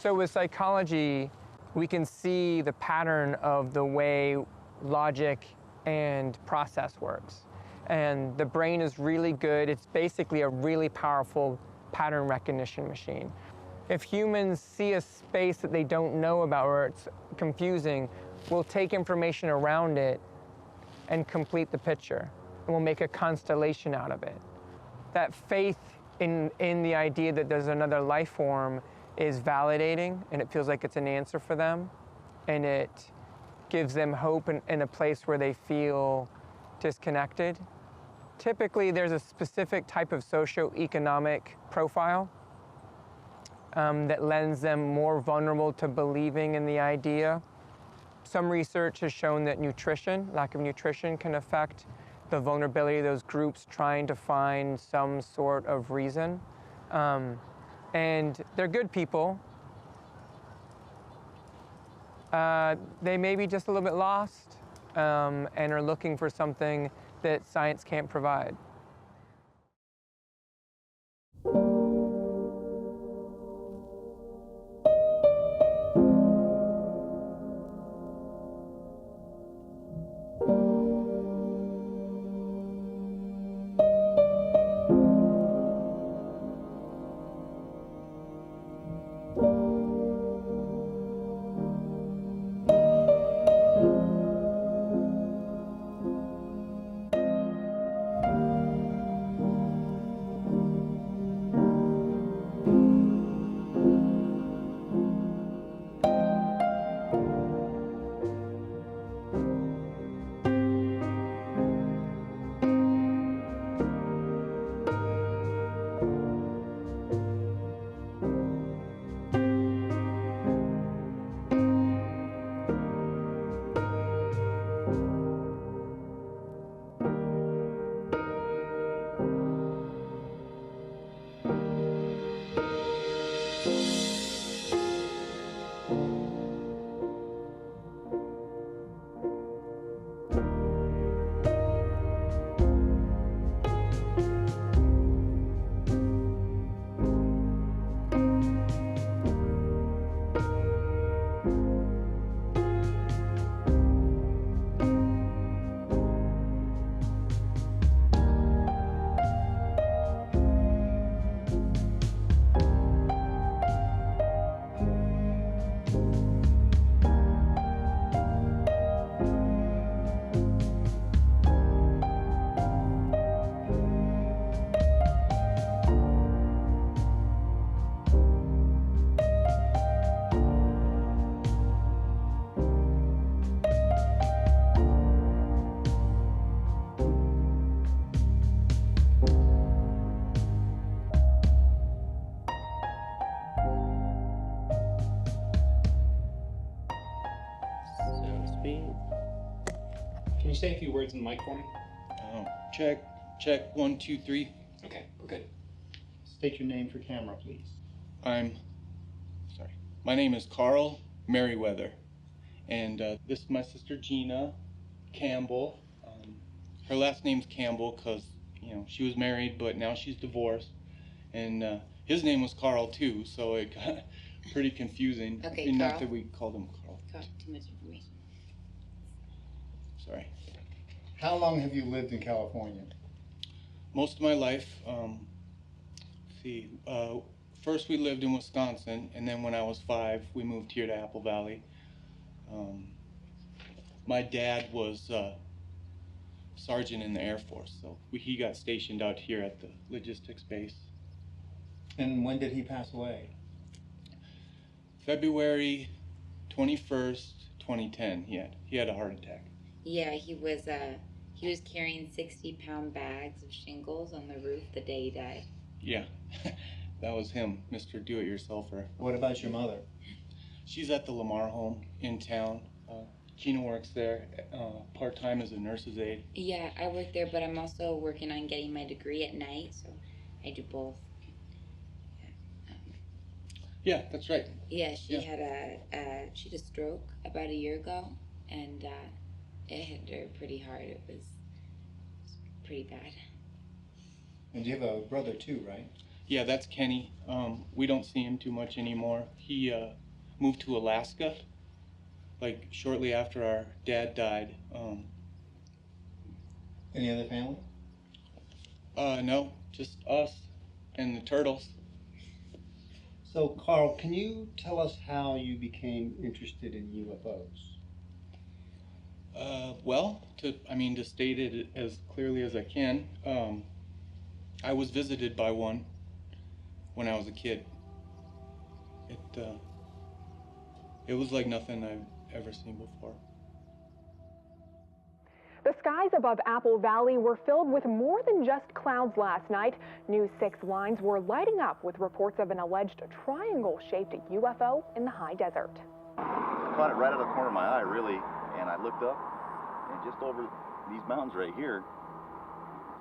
So with psychology, we can see the pattern of the way logic and process works. And the brain is really good. It's basically a really powerful pattern recognition machine. If humans see a space that they don't know about or it's confusing, we'll take information around it and complete the picture. And we'll make a constellation out of it. That faith in the idea that there's another life form is validating, and it feels like it's an answer for them, and it gives them hope in a place where they feel disconnected. Typically, there's a specific type of socioeconomic profile that lends them more vulnerable to believing in the idea. Some research has shown that lack of nutrition, can affect the vulnerability of those groups trying to find some sort of reason. And they're good people. They may be just a little bit lost and are looking for something that science can't provide. Can you say a few words in the mic for me? Check, 1, 2, 3. Okay, we're good. State your name for camera, please. My name is Carl Merryweather, and this is my sister Gina Campbell. Her last name's Campbell because, she was married, but now she's divorced. And his name was Carl too, so it got pretty confusing. Okay, and Carl. Not that we called him Carl. Too much information. Sorry. How long have you lived in California? Most of my life. First we lived in Wisconsin, and then when I was 5, we moved here to Apple Valley. My dad was sergeant in the Air Force, so he got stationed out here at the logistics base. And when did he pass away? February 21st, 2010. He had a heart attack. Yeah, he was carrying 60-pound bags of shingles on the roof the day he died. Yeah, that was him, Mr. Do-It-Yourselfer. What about your mother? She's at the Lamar home in town. Gina works there part-time as a nurse's aide. Yeah, I work there, but I'm also working on getting my degree at night, so I do both. Yeah, that's right. Yeah, she had a stroke about a year ago, and it hit her pretty hard. It was pretty bad. And you have a brother too, right? Yeah, that's Kenny. We don't see him too much anymore. He moved to Alaska, like shortly after our dad died. Any other family? No, just us and the turtles. So, Carl, can you tell us how you became interested in UFOs? Well, to state it as clearly as I can, I was visited by one when I was a kid. It was like nothing I've ever seen before. The skies above Apple Valley were filled with more than just clouds last night. News 6 lines were lighting up with reports of an alleged triangle-shaped UFO in the high desert. I caught it right out of the corner of my eye, really, and I looked up, and just over these mountains right here,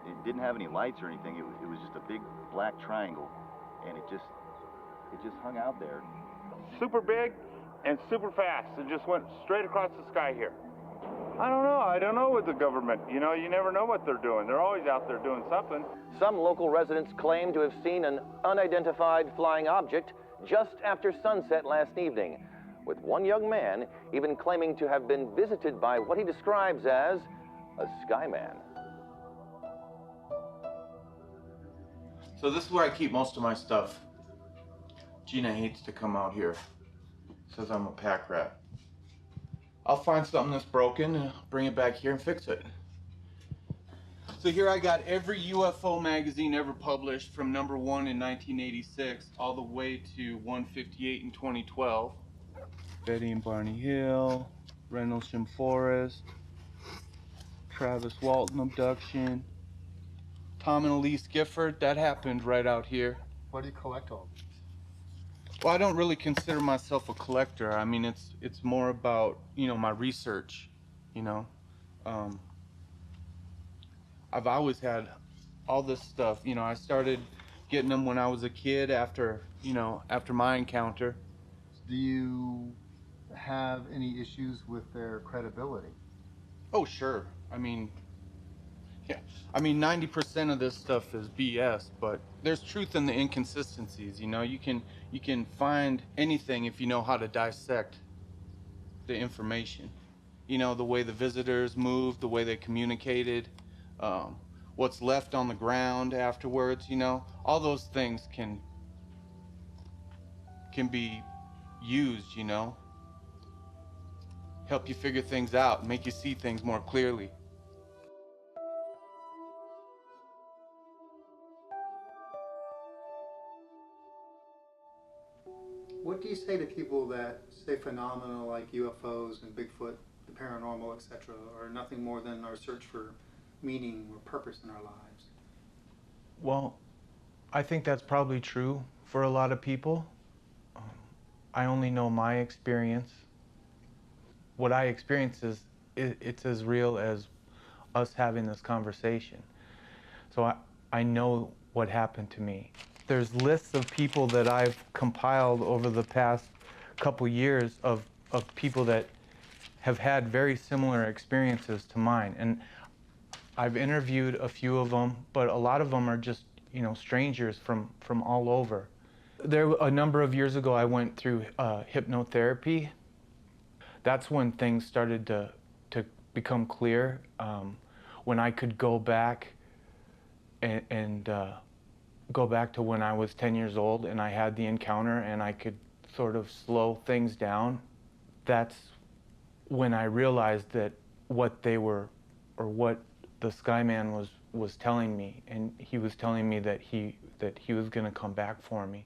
it didn't have any lights or anything. It was just a big black triangle, and it just hung out there. Super big and super fast. It just went straight across the sky here. I don't know with the government. You know, you never know what they're doing. They're always out there doing something. Some local residents claim to have seen an unidentified flying object just after sunset last evening, with one young man even claiming to have been visited by what he describes as a Skyman. So this is where I keep most of my stuff. Gina hates to come out here. Says I'm a pack rat. I'll find something that's broken and bring it back here and fix it. So here I got every UFO magazine ever published from #1 in 1986 all the way to 158 in 2012. Betty and Barney Hill, Rendlesham Forest, Travis Walton abduction, Tom and Elise Gifford, that happened right out here. Why do you collect all these? Well, I don't really consider myself a collector. I mean, it's more about, my research, I've always had all this stuff. I started getting them when I was a kid after my encounter. Do you have any issues with their credibility? Oh, sure. 90% of this stuff is BS, but there's truth in the inconsistencies. You can find anything if you know how to dissect the information. The way the visitors moved, the way they communicated, what's left on the ground afterwards. All those things can be used. Help you figure things out, make you see things more clearly. What do you say to people that say phenomena like UFOs and Bigfoot, the paranormal, etc., are nothing more than our search for meaning or purpose in our lives? Well, I think that's probably true for a lot of people. I only know my experience. What I experience it's as real as us having this conversation. So I know what happened to me. There's lists of people that I've compiled over the past couple years of people that have had very similar experiences to mine. And I've interviewed a few of them, but a lot of them are just, strangers from all over. A number of years ago, I went through hypnotherapy. That's when things started to become clear, when I could go back and go back to when I was 10 years old and I had the encounter and I could sort of slow things down. That's when I realized that what they were, or what the Skyman was telling me, and he was telling me that he was going to come back for me.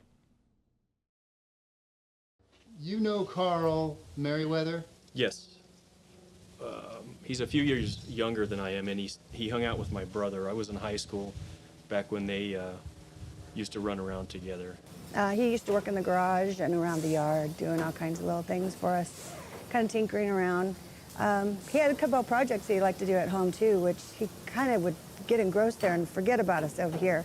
You know Carl Merryweather? Yes. He's a few years younger than I am, and he hung out with my brother. I was in high school back when they used to run around together. He used to work in the garage and around the yard, doing all kinds of little things for us, kind of tinkering around. He had a couple of projects he liked to do at home too, which he kind of would get engrossed there and forget about us over here.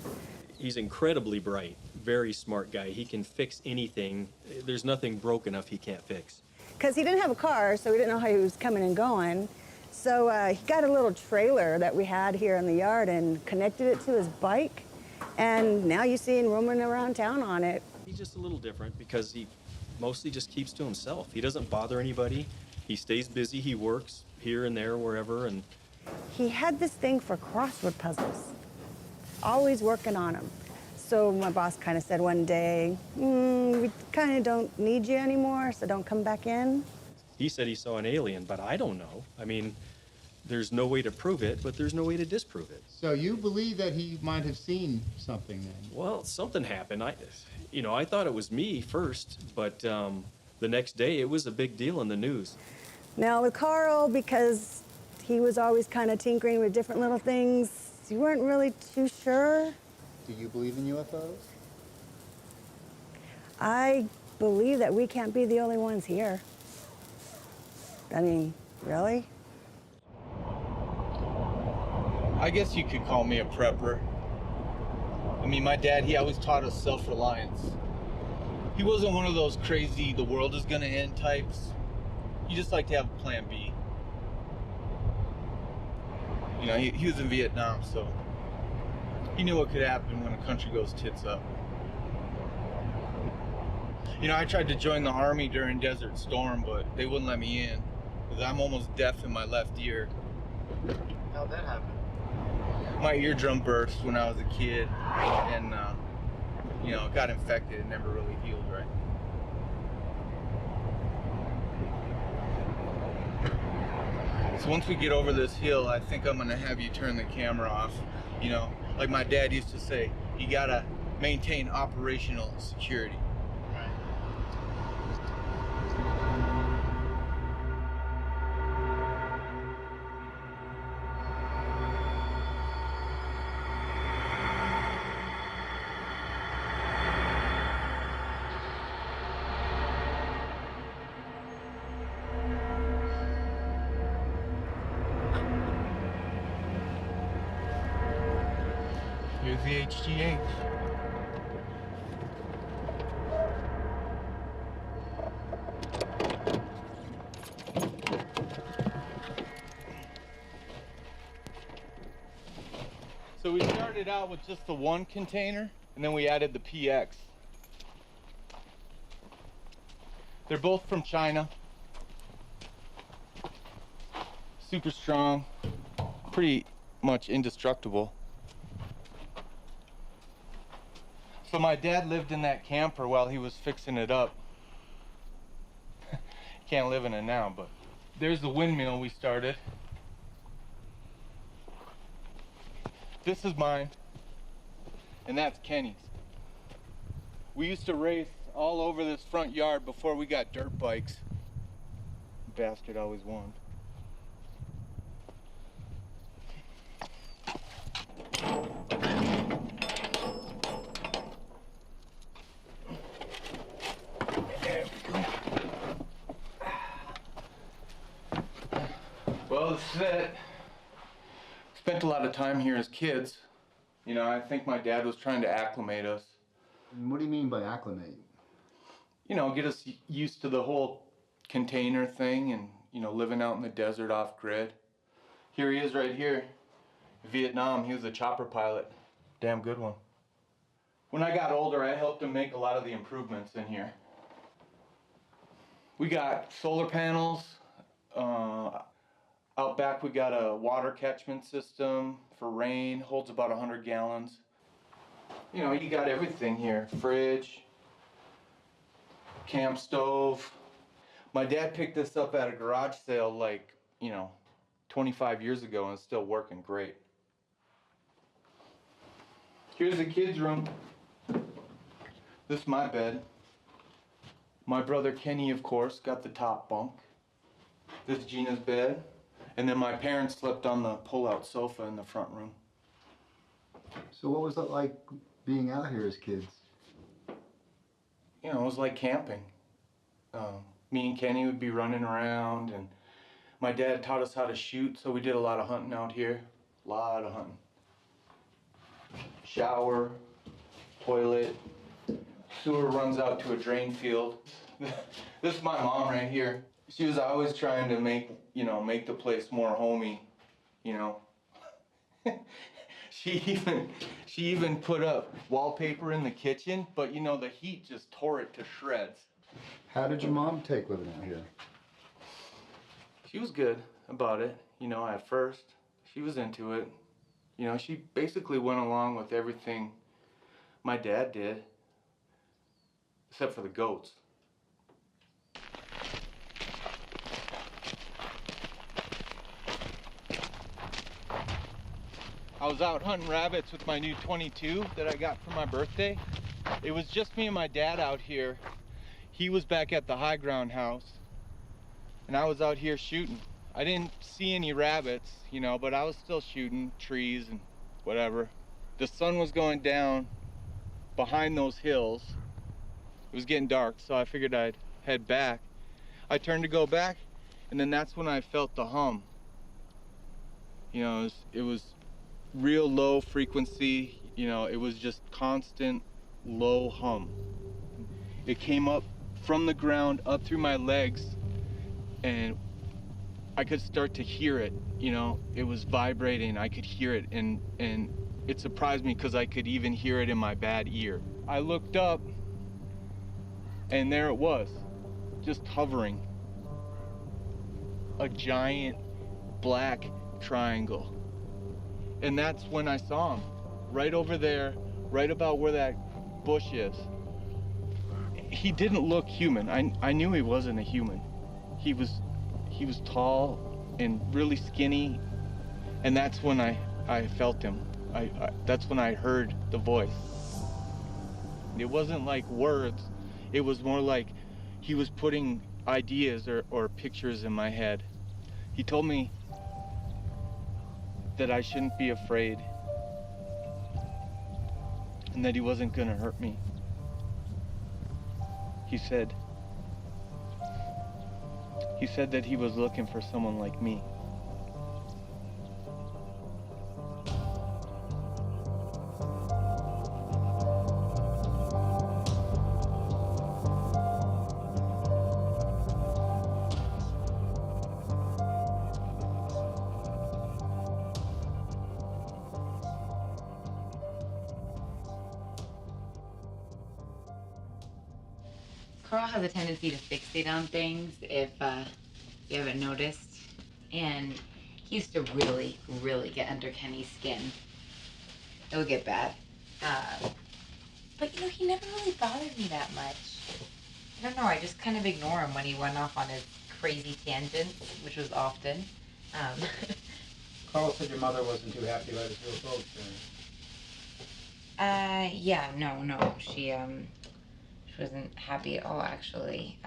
He's incredibly bright, very smart guy. He can fix anything. There's nothing broke enough he can't fix. Because he didn't have a car, so we didn't know how he was coming and going. So he got a little trailer that we had here in the yard and connected it to his bike. And now you see him roaming around town on it. He's just a little different because he mostly just keeps to himself. He doesn't bother anybody. He stays busy. He works here and there, wherever. And he had this thing for crossword puzzles, always working on them. So my boss kind of said one day, we kind of don't need you anymore, so don't come back in. he said he saw an alien, but I don't know. I mean, there's no way to prove it, but there's no way to disprove it. So you believe that he might have seen something then? Well, something happened. I thought it was me first, but the next day it was a big deal in the news. Now with Carl, because he was always kind of tinkering with different little things, you weren't really too sure. Do you believe in UFOs? I believe that we can't be the only ones here. I mean, really? I guess you could call me a prepper. I mean, my dad, he always taught us self-reliance. He wasn't one of those crazy, the world is gonna end types. He just liked to have a plan B. You know, he was in Vietnam, so he knew what could happen when a country goes tits up. You know, I tried to join the Army during Desert Storm, but they wouldn't let me in because I'm almost deaf in my left ear. How'd that happen? My eardrum burst when I was a kid, and you know, it got infected and never really healed right. So once we get over this hill, I think I'm gonna have you turn the camera off. You know, like my dad used to say, you gotta maintain operational security. Here's the HGH. So we started out with just the one container, and then we added the PX. They're both from China. Super strong, pretty much indestructible. So my dad lived in that camper while he was fixing it up. Can't live in it now, but there's the windmill we started. This is mine, and that's Kenny's. We used to race all over this front yard before we got dirt bikes. Bastard always won. Well, this is it. Spent a lot of time here as kids. You know, I think my dad was trying to acclimate us. And what do you mean by acclimate? You know, get us used to the whole container thing and, you know, living out in the desert off grid. Here he is right here. Vietnam, he was a chopper pilot. Damn good one. When I got older, I helped him make a lot of the improvements in here. We got solar panels. Out back we got a water catchment system for rain, holds about 100 gallons. You know, you got everything here. Fridge, camp stove. My dad picked this up at a garage sale like, 25 years ago, and it's still working great. Here's the kids' room. This is my bed. My brother Kenny, of course, got the top bunk. This is Gina's bed. And then my parents slept on the pull-out sofa in the front room. So what was it like being out here as kids? You know, it was like camping. Me and Kenny would be running around, and my dad taught us how to shoot, so we did a lot of hunting out here. A lot of hunting. Shower, toilet, sewer runs out to a drain field. This is my mom right here. She was always trying to make the place more homey, you know. She even put up wallpaper in the kitchen, but you know, the heat just tore it to shreds. How did your mom take living out here? She was good about it, you know, at first. She was into it. You know, she basically went along with everything my dad did, except for the goats. I was out hunting rabbits with my new 22 that I got for my birthday. It was just me and my dad out here. He was back at the high ground house, and I was out here shooting. I didn't see any rabbits, you know, but I was still shooting trees and whatever. The sun was going down behind those hills. It was getting dark, so I figured I'd head back. I turned to go back, and then that's when I felt the hum. You know, it was real low frequency, you know, it was just constant low hum. It came up from the ground up through my legs, and I could start to hear it, you know, it was vibrating, I could hear it, and it surprised me because I could even hear it in my bad ear. I looked up, and there it was, just hovering. A giant black triangle. And that's when I saw him, right over there, right about where that bush is. He didn't look human. I knew he wasn't a human. He was tall and really skinny, and that's when I felt him. That's when I heard the voice. It wasn't like words, it was more like he was putting ideas or pictures in my head. He told me that I shouldn't be afraid, and that he wasn't gonna hurt me. He said that he was looking for someone like me. Carl has a tendency to fixate on things, if you haven't noticed. And he used to really, really get under Kenny's skin. It would get bad. But, you know, he never really bothered me that much. I don't know, I just kind of ignore him when he went off on his crazy tangents, which was often. Carl said your mother wasn't too happy about his UFO experience. Yeah, no, she wasn't happy at all, actually.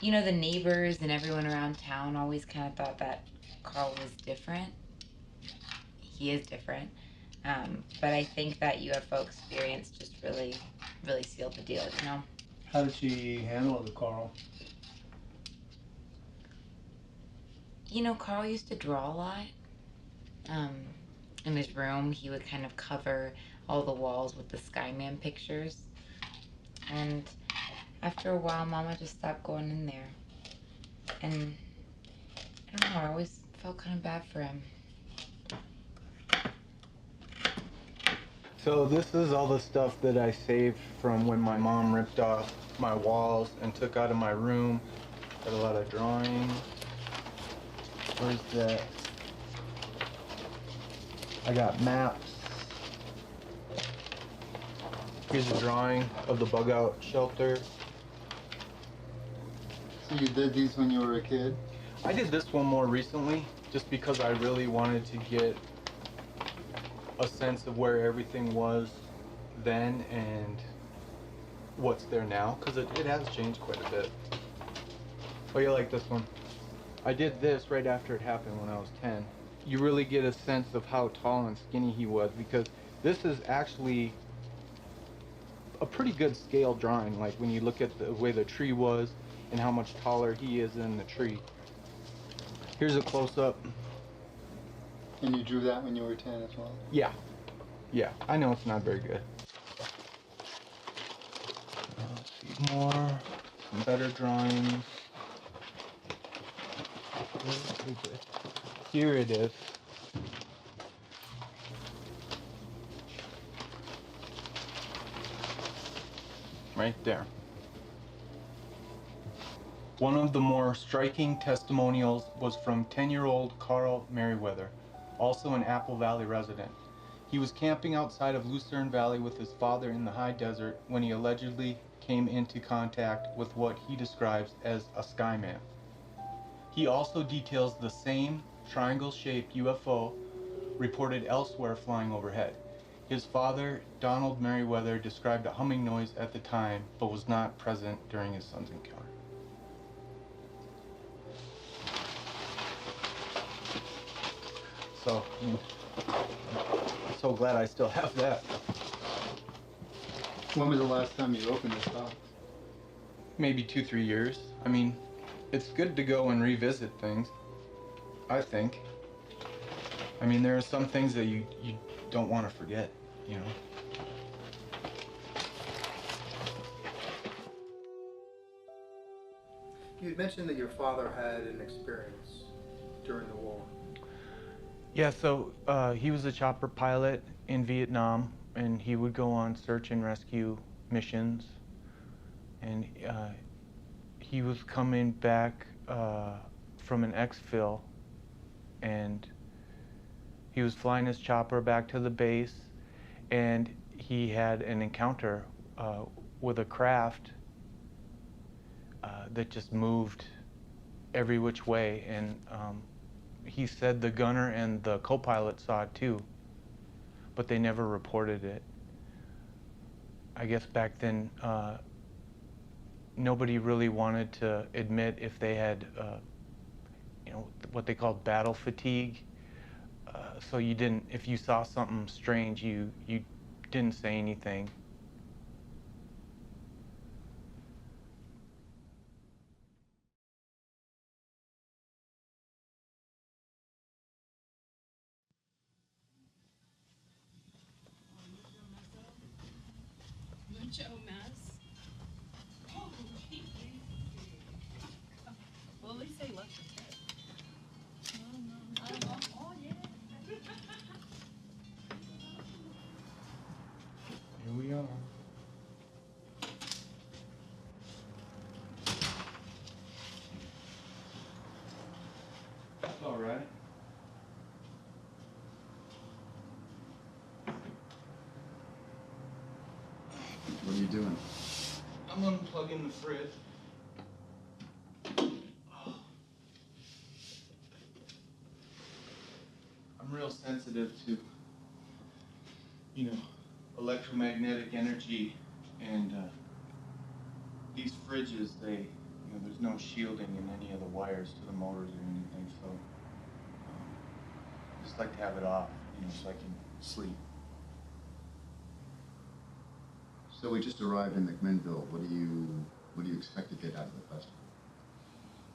You know, the neighbors and everyone around town always kind of thought that Carl was different. He is different. But I think that UFO experience just really, really sealed the deal, you know? How did she handle it with Carl? You know, Carl used to draw a lot. In his room, he would kind of cover all the walls with the Skyman pictures. And after a while, Mama just stopped going in there. And I don't know, I always felt kind of bad for him. So this is all the stuff that I saved from when my mom ripped off my walls and took out of my room. Got a lot of drawings. Where's that? I got maps. Here's a drawing of the bug out shelter. So you did these when you were a kid? I did this one more recently just because I really wanted to get a sense of where everything was then and what's there now, because it has changed quite a bit. Oh, you like this one? I did this right after it happened when I was 10. You really get a sense of how tall and skinny he was, because this is actually a pretty good scale drawing, like when you look at the way the tree was and how much taller he is than the tree. Here's a close-up. And you drew that when you were 10 as well? Yeah. Yeah, I know it's not very good. Let's see more, some better drawings. Here it is. right there. One of the more striking testimonials was from 10-year-old Carl Merryweather, also an Apple Valley resident. He was camping outside of Lucerne Valley with his father in the high desert when he allegedly came into contact with what he describes as a Skyman. He also details the same triangle-shaped UFO reported elsewhere flying overhead. His father, Donald Merryweather, described a humming noise at the time, but was not present during his son's encounter. So, I'm so glad I still have that. When was the last time you opened this box? Maybe 2-3 years. I mean, it's good to go and revisit things, I think. I mean, there are some things that you don't want to forget, you know? You had mentioned that your father had an experience during the war. Yeah, so he was a chopper pilot in Vietnam, and he would go on search and rescue missions. And he was coming back from an exfil, and he was flying his chopper back to the base, and he had an encounter with a craft that just moved every which way. And he said the gunner and the co-pilot saw it too, but they never reported it. I guess back then, nobody really wanted to admit if they had, you know, what they called battle fatigue. So you didn't, if you saw something strange, you didn't say anything. Mess. Oh, well, at least they left it. Oh, yeah. Here we are. That's all right. What are you doing? I'm unplugging the fridge. I'm real sensitive to, you know, electromagnetic energy, and these fridges, they, you know, there's no shielding in any of the wires to the motors or anything, so I just like to have it off, you know, so I can sleep. So we just arrived in McMinnville. What do you expect to get out of the festival?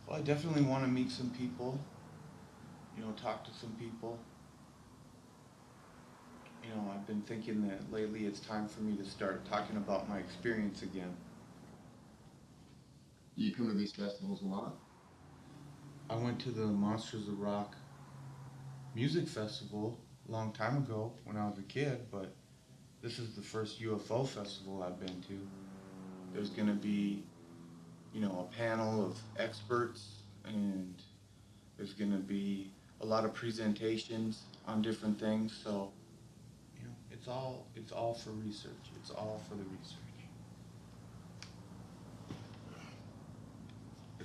Well, I definitely want to meet some people, you know, talk to some people. You know, I've been thinking that lately it's time for me to start talking about my experience again. Do you come to these festivals a lot? I went to the Monsters of Rock music festival a long time ago when I was a kid, but this is the first UFO festival I've been to. There's going to be, you know, a panel of experts, and there's going to be a lot of presentations on different things, so you know, it's all for research. It's all for the research.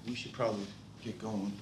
We should probably get going.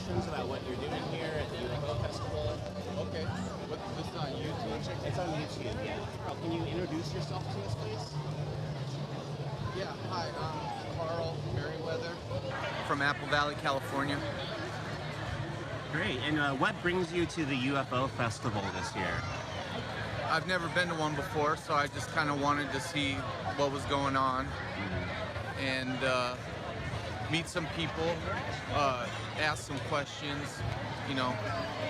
About what you're doing here at the UFO Festival. Okay. This is on YouTube? It's on YouTube, yeah. Can you introduce yourself to us, please? Yeah, hi, I'm Carl Merryweather from Apple Valley, California. Great, and what brings you to the UFO Festival this year? I've never been to one before, so I just kind of wanted to see what was going on and meet some people, ask some questions, you know,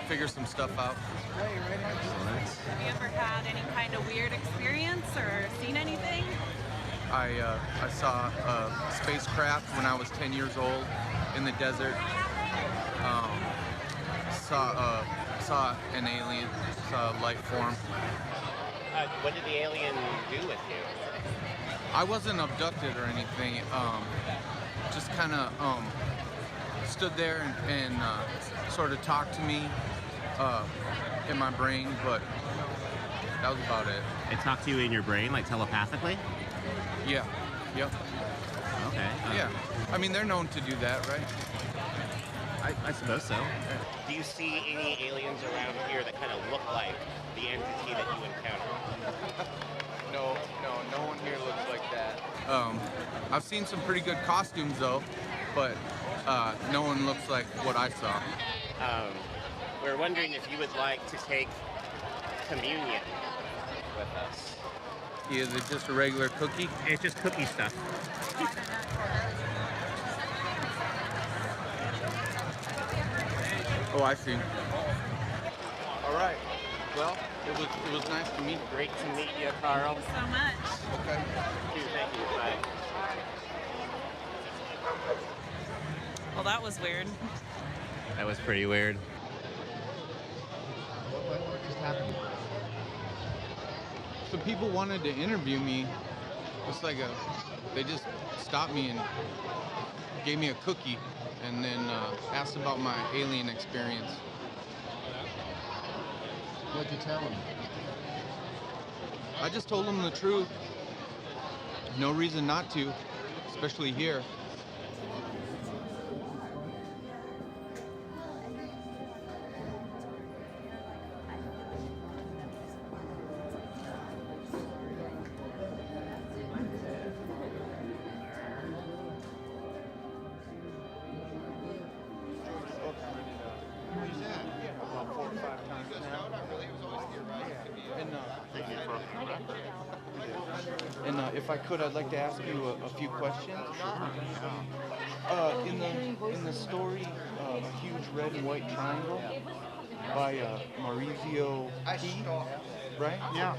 figure some stuff out. Have you ever had any kind of weird experience or seen anything? I saw a spacecraft when I was 10 years old in the desert. Saw an alien, saw a life form. What did the alien do with you? I wasn't abducted or anything. Just kind of stood there and sort of talked to me in my brain, but that was about it. It talked to you in your brain, like telepathically? Yeah. Yep. Okay. Yeah. I mean, they're known to do that, right? I suppose so. Do you see any aliens around here that kind of look like the entity that you encountered? No one here looks like that. I've seen some pretty good costumes though, but no one looks like what I saw. We're wondering if you would like to take communion with us. Is it just a regular cookie? It's just cookie stuff. Oh, I see. All right. Well, it was nice to meet you. Great to meet you, Carl. Thank you so much. Okay. Thank you. Bye. Well, that was weird. That was pretty weird. What just happened? Some people wanted to interview me. It's like they just stopped me and gave me a cookie and then asked about my alien experience. What'd you tell him? I just told them the truth. No reason not to, especially here. And if I could, I'd like to ask you a few questions. In the story, A Huge Red and White Triangle by Maurizio P., right? Yeah.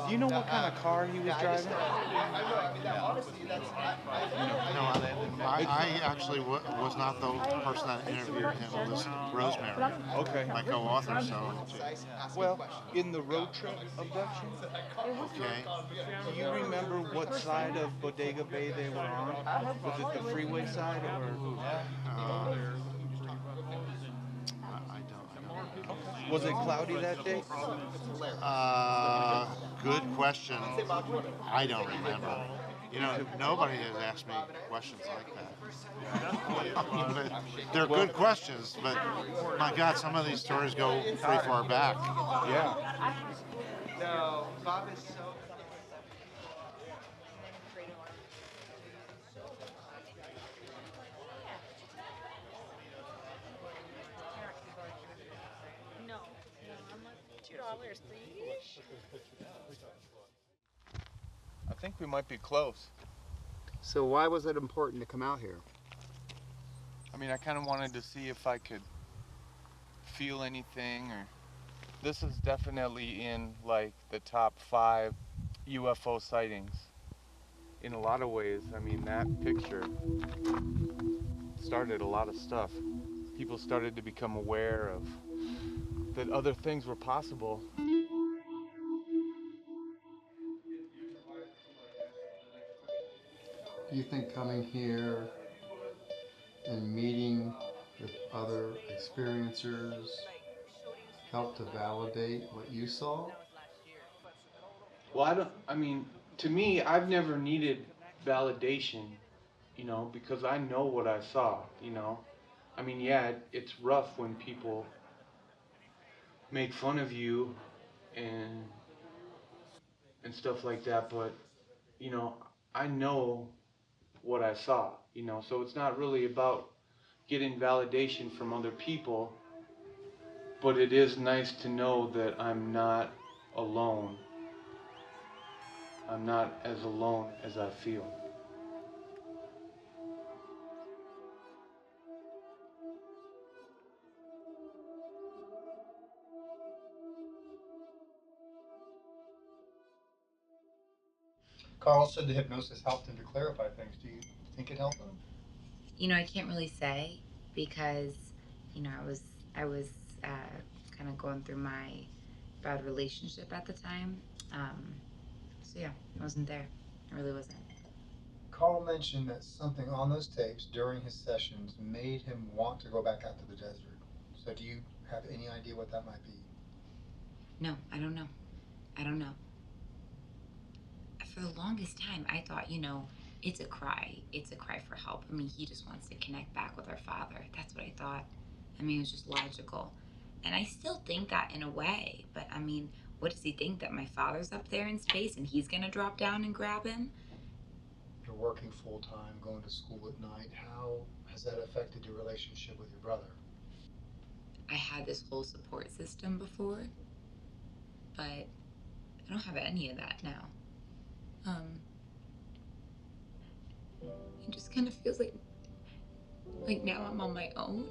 Do you know what kind of car he was driving? No, I actually was not the person that interviewed him. It was Rosemary. Okay. My co-author, so. Well, in the road trip abduction, Okay. do you remember what side of Bodega Bay they were on? Was it the freeway side or? I don't. Was it cloudy that day? Good question. I don't remember. You know, nobody has asked me questions like that. They're good questions, but my God, some of these stories go pretty far back. Yeah. No, Bob is so. No. $2, please. I think we might be close. So why was it important to come out here? I mean, I kind of wanted to see if I could feel anything, or this is definitely in like the top 5 UFO sightings in a lot of ways. I mean, that picture started a lot of stuff. People started to become aware of that other things were possible. Do you think coming here and meeting with other experiencers helped to validate what you saw? Well, I mean, to me, I've never needed validation, you know, because I know what I saw, you know. I mean, yeah, it's rough when people make fun of you and stuff like that, but, you know, I know what I saw, you know, so it's not really about getting validation from other people, but it is nice to know that I'm not alone. I'm not as alone as I feel. Carl said the hypnosis helped him to clarify things. Do you think it helped him? You know, I can't really say because, you know, I was kind of going through my bad relationship at the time. So yeah, I wasn't there. I really wasn't. Carl mentioned that something on those tapes during his sessions made him want to go back out to the desert. So do you have any idea what that might be? No, I don't know. I don't know. For the longest time, I thought, you know, it's a cry. It's a cry for help. I mean, he just wants to connect back with our father. That's what I thought. I mean, it was just logical. And I still think that in a way. But I mean, what does he think? That my father's up there in space and he's going to drop down and grab him? You're working full time, going to school at night. How has that affected your relationship with your brother? I had this whole support system before, but I don't have any of that now. It just kind of feels like now I'm on my own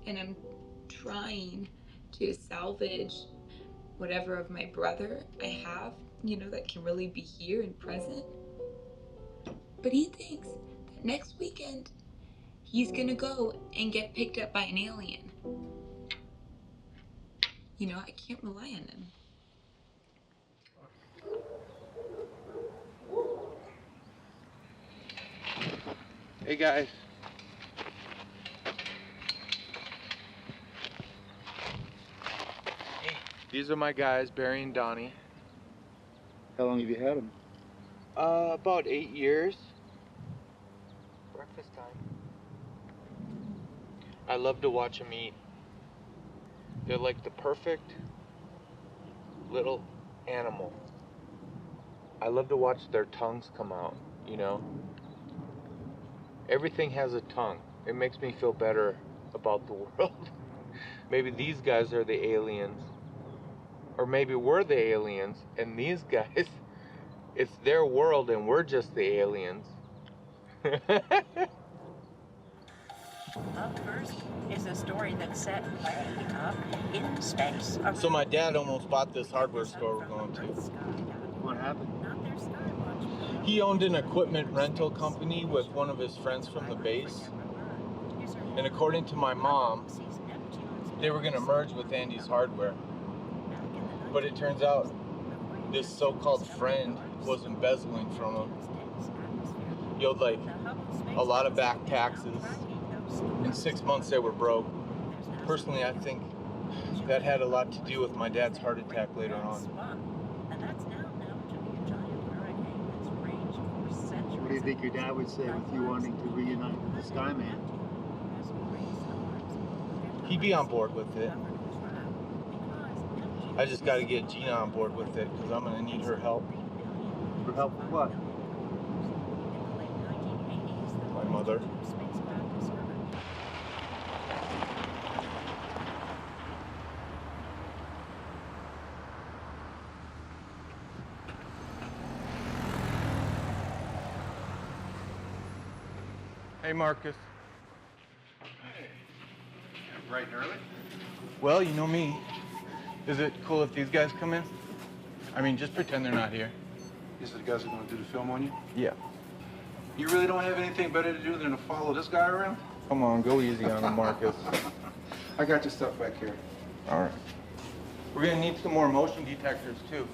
and I'm trying to salvage whatever of my brother I have, you know, that can really be here and present. But he thinks that next weekend he's gonna go and get picked up by an alien. You know, I can't rely on him. Hey guys. Hey. These are my guys, Barry and Donnie. How long have you had them? About 8 years. Breakfast time. I love to watch them eat. They're like the perfect little animal. I love to watch their tongues come out, you know? Everything has a tongue. It makes me feel better about the world. Maybe these guys are the aliens. Or maybe we're the aliens, and these guys, it's their world and we're just the aliens. Up first is a story that's set way up in space. So my dad almost bought this hardware store we're going to. What happened? He owned an equipment rental company with one of his friends from the base. And according to my mom, they were going to merge with Andy's hardware. But it turns out this so-called friend was embezzling from him. He owed like a lot of back taxes. In 6 months they were broke. Personally, I think that had a lot to do with my dad's heart attack later on. What do you think your dad would say with you wanting to reunite with the Skyman? He'd be on board with it. I just got to get Gina on board with it because I'm going to need her help. For help with what? My mother. Hey, Marcus. Hey. Bright and early? Well, you know me. Is it cool if these guys come in? I mean, just pretend they're not here. These are the guys who are going to do the film on you? Yeah. You really don't have anything better to do than to follow this guy around? Come on, go easy on him, Marcus. I got your stuff back here. All right. We're going to need some more motion detectors, too.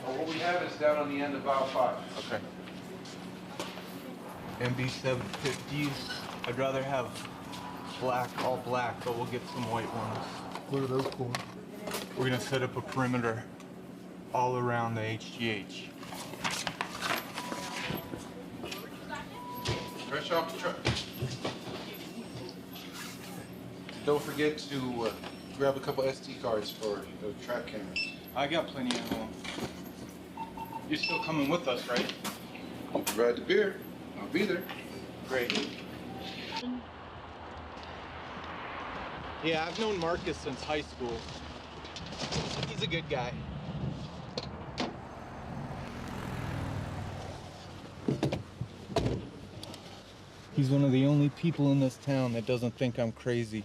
Well, what we have is down on the end of aisle 5. Okay. MB750s. I'd rather have black, all black, but we'll get some white ones. What are those for? We're gonna set up a perimeter all around the HGH. Fresh off the truck. Don't forget to grab a couple SD cards for the track cameras. I got plenty of them. You're still coming with us, right? You provide the beer, I'll be there. Great. Yeah, I've known Marcus since high school. He's a good guy. He's one of the only people in this town that doesn't think I'm crazy.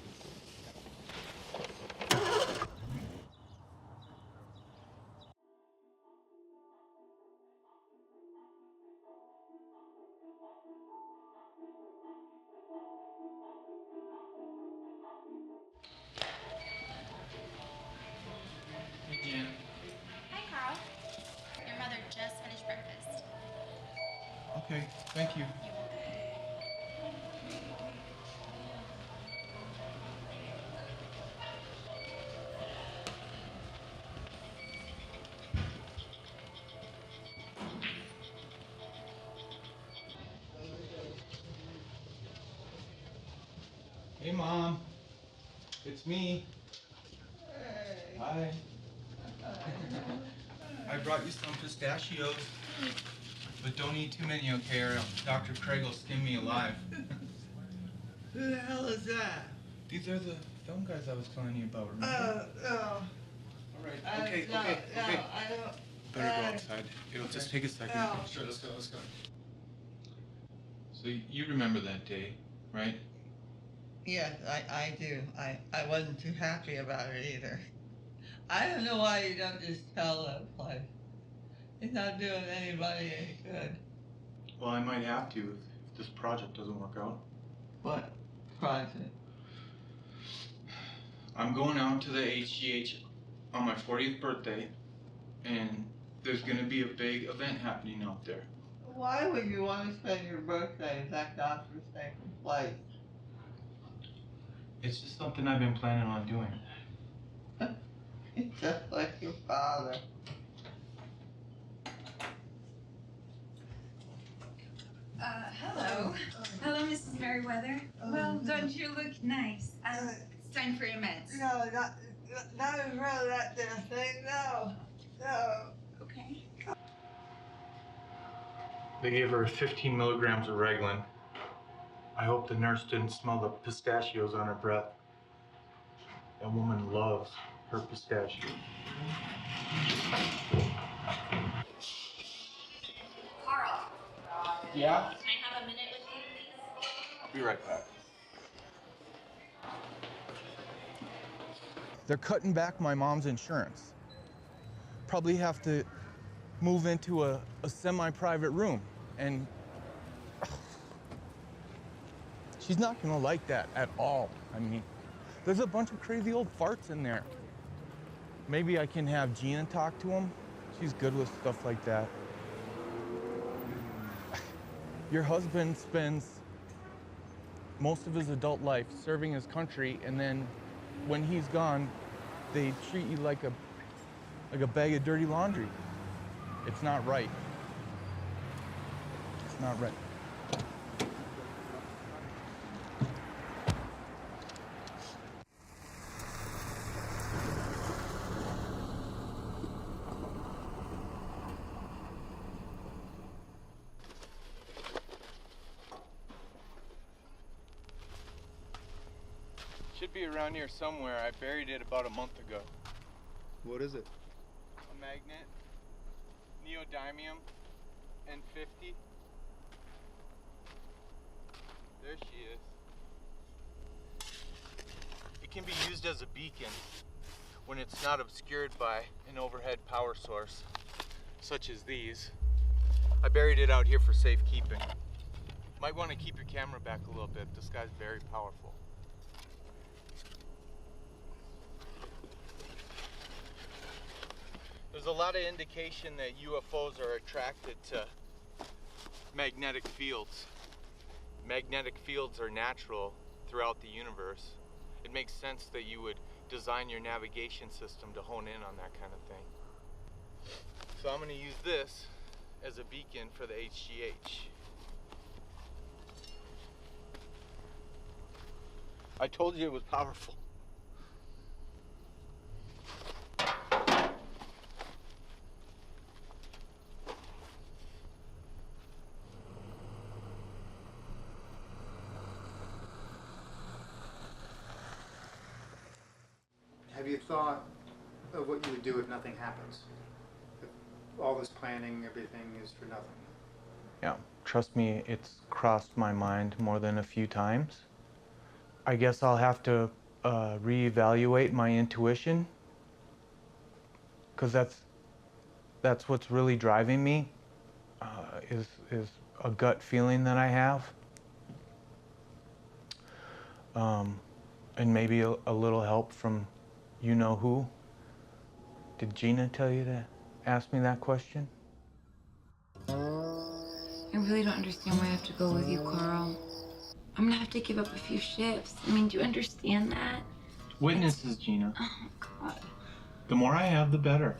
Hi, Carl. Your mother just finished breakfast. Okay, thank you. Hey, Mom. It's me. Hi. I brought you some pistachios, but don't eat too many, okay, or Dr. Craig will skin me alive. Who the hell is that? These are the film guys I was telling you about, remember? No. All right, okay. I don't. Better go outside. It'll just take a second. No. Sure, let's go. So you remember that day, right? Yes, I do. I wasn't too happy about it either. I don't know why you don't just tell that place. It's not doing anybody any good. Well, I might have to if this project doesn't work out. What project? I'm going out to the HGH on my 40th birthday, and there's going to be a big event happening out there. Why would you want to spend your birthday if that doctor's taking place? It's just something I've been planning on doing. It's just like your father. Hello. Hello, Mrs. Merryweather. Well, don't you look nice? It's time for your meds. No, not in front of that damn thing. No. Okay. They gave her 15 milligrams of Reglan. I hope the nurse didn't smell the pistachios on her breath. That woman loves her pistachios. Carl. Yeah? Can I have a minute with you, please? I'll be right back. They're cutting back my mom's insurance. Probably have to move into a semi-private room, and she's not gonna like that at all. I mean, there's a bunch of crazy old farts in there. Maybe I can have Gina talk to him. She's good with stuff like that. Your husband spends most of his adult life serving his country, and then when he's gone, they treat you like a bag of dirty laundry. It's not right. It's not right. Should be around here somewhere. I buried it about a month ago. What is it? A magnet, neodymium, N50. There she is. It can be used as a beacon when it's not obscured by an overhead power source, such as these. I buried it out here for safekeeping. Might want to keep your camera back a little bit. This guy's very powerful. There's a lot of indication that UFOs are attracted to magnetic fields. Magnetic fields are natural throughout the universe. It makes sense that you would design your navigation system to hone in on that kind of thing. So I'm going to use this as a beacon for the HGH. I told you it was powerful. thought of what you would do if nothing happens? If all this planning, everything is for nothing? Yeah, trust me, it's crossed my mind more than a few times. I guess I'll have to reevaluate my intuition, because that's what's really driving me, is a gut feeling that I have. And maybe a little help from you-know-who. Did Gina tell you to ask me that question? I really don't understand why I have to go with you, Carl. I'm gonna have to give up a few shifts. I mean, do you understand that? Witnesses, Gina. Oh, God. The more I have, the better.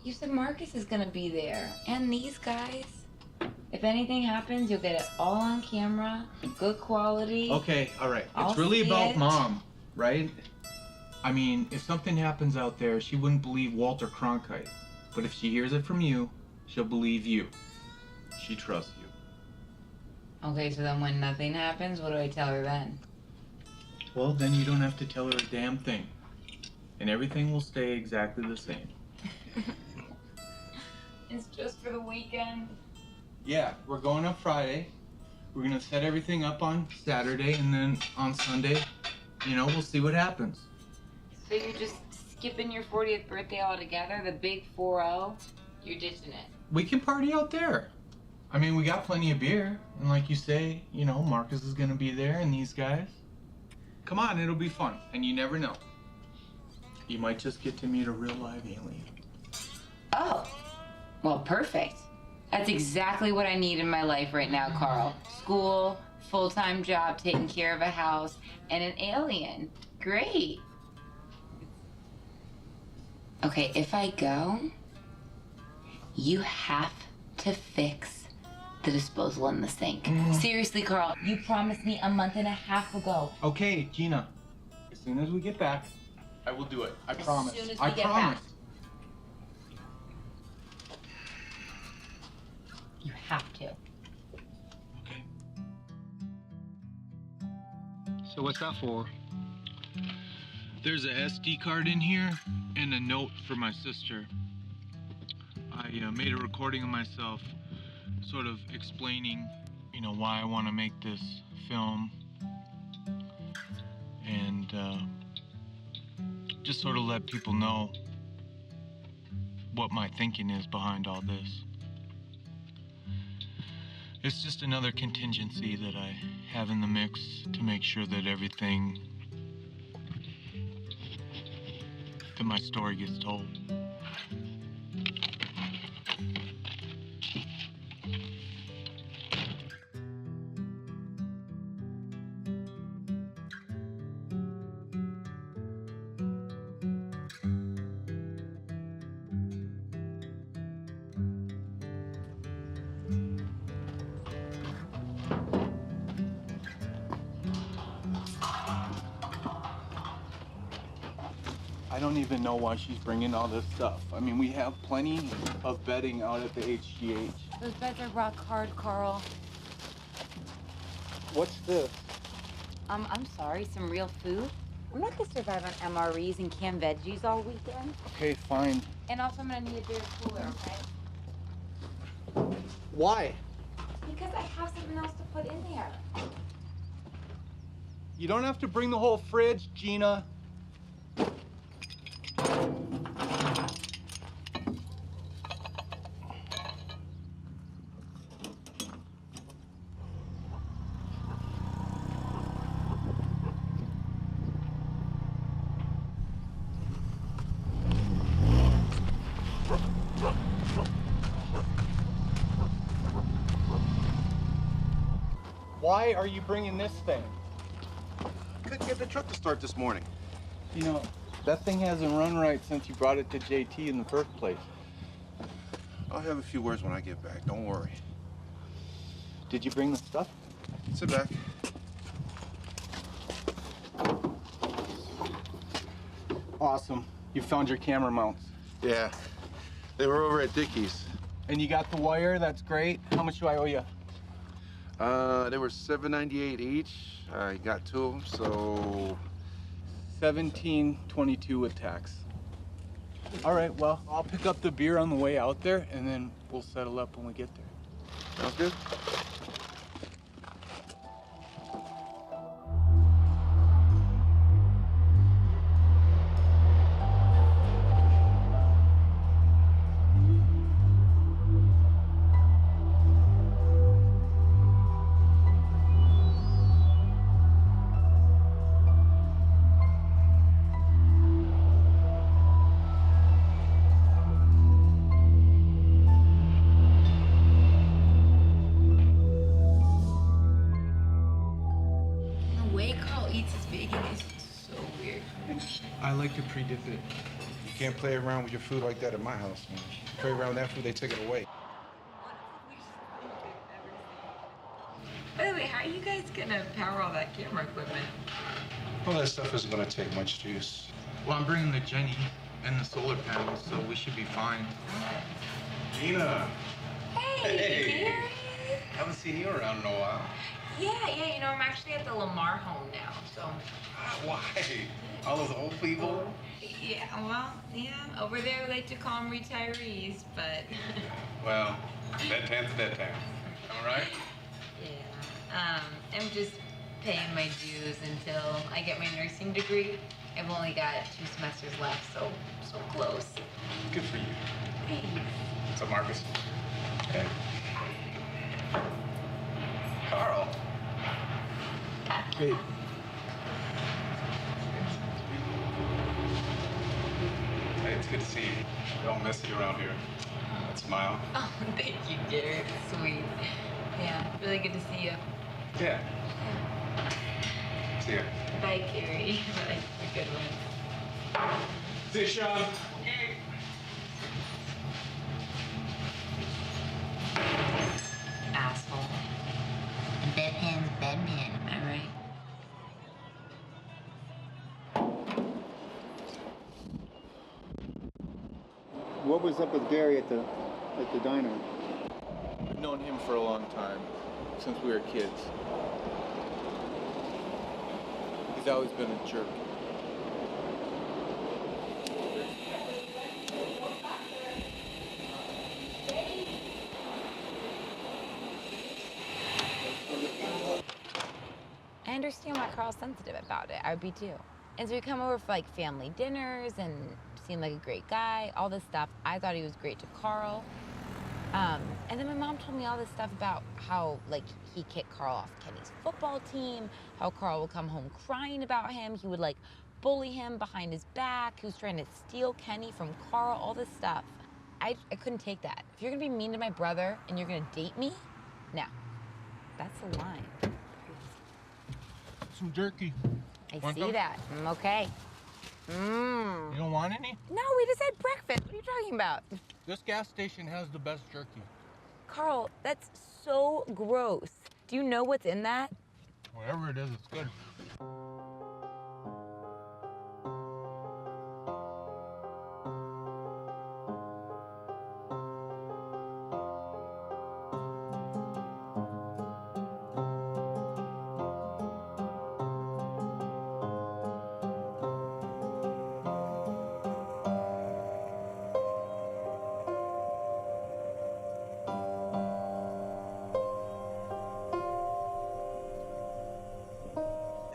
You said Marcus is gonna be there, and these guys. If anything happens, you'll get it all on camera, good quality. Okay, all right. I'll It's really see about it. Mom, right? I mean, if something happens out there, she wouldn't believe Walter Cronkite. But if she hears it from you, she'll believe you. She trusts you. Okay, so then when nothing happens, what do I tell her then? Well, then you don't have to tell her a damn thing. And everything will stay exactly the same. It's just for the weekend. Yeah, we're going on Friday. We're gonna set everything up on Saturday, and then on Sunday, we'll see what happens. So you're just skipping your 40th birthday altogether, the big 4-0? You're ditching it. We can party out there. I mean, we got plenty of beer, and like you say, Marcus is gonna be there, and these guys. Come on, it'll be fun, and you never know. You might just get to meet a real live alien. Oh, well, perfect. That's exactly what I need in my life right now, Carl. School, full-time job, taking care of a house, and an alien. Great. Okay, if I go, you have to fix the disposal in the sink. Seriously, Carl, you promised me a month and a half ago. Okay, Gina. As soon as we get back, I will do it. I promise. As soon as we I get promise. back. You have to. So what's that for? There's a SD card in here and a note for my sister. I made a recording of myself sort of explaining, why I want to make this film. And just sort of let people know what my thinking is behind all this. It's just another contingency that I have in the mix to make sure that that my story gets told. I don't even know why she's bringing all this stuff. I mean, we have plenty of bedding out at the HGH. Those beds are rock hard, Carl. What's this? I'm sorry, some real food? I'm not gonna survive on MREs and canned veggies all weekend. Okay, fine. And also I'm gonna need a bigger cooler, okay? Why? Because I have something else to put in there. You don't have to bring the whole fridge, Gina. Why are you bringing this thing? Couldn't get the truck to start this morning. That thing hasn't run right since you brought it to JT in the first place. I'll have a few words when I get back, don't worry. Did you bring the stuff? Sit back. Awesome. You found your camera mounts. Yeah, they were over at Dickie's. And you got the wire, that's great. How much do I owe you? They were $7.98 each. I got two of them, so... $17.22 with tax. All right, well, I'll pick up the beer on the way out there, and then we'll settle up when we get there. Sounds good. I like to pre-dip it. You can't play around with your food like that at my house, man. You play around with that food, they take it away. By the way, how are you guys gonna power all that camera equipment? Well, that stuff isn't gonna take much juice. Well, I'm bringing the Jenny and the solar panels, so we should be fine. Gina! Hey, Gary! Haven't seen you around in a while. Yeah, you know, I'm actually at the Lamar home now, so. Why? All those old people? Yeah, well, yeah, over there we like to call them retirees, but. Well, bedtime's bedtime. All right? Yeah, I'm just paying my dues until I get my nursing degree. I've only got 2 semesters left, so close. Good for you. Thanks. So, Marcus. Okay. Carl. Hey. Hey, it's good to see you. We don't miss you around here. Smile. Oh, thank you, Gary. It's sweet. Yeah, really good to see you. Yeah. See ya. Bye, Gary. Bye. Have a good one. See you, Sean. Asshole. Bedpan's bedpan, am I right? What was up with Gary at the diner? I've known him for a long time, since we were kids. He's always been a jerk. I understand why Carl's sensitive about it. I would be too. And so we come over for like family dinners and seemed like a great guy, all this stuff. I thought he was great to Carl. And then my mom told me all this stuff about how like he kicked Carl off Kenny's football team, how Carl would come home crying about him. He would like bully him behind his back. He was trying to steal Kenny from Carl, all this stuff. I couldn't take that. If you're gonna be mean to my brother and you're gonna date me, no, that's a line. Some jerky. I see that. Okay. You don't want any? No, we just had breakfast. What are you talking about? This gas station has the best jerky. Carl, that's so gross. Do you know what's in that? Whatever it is, it's good.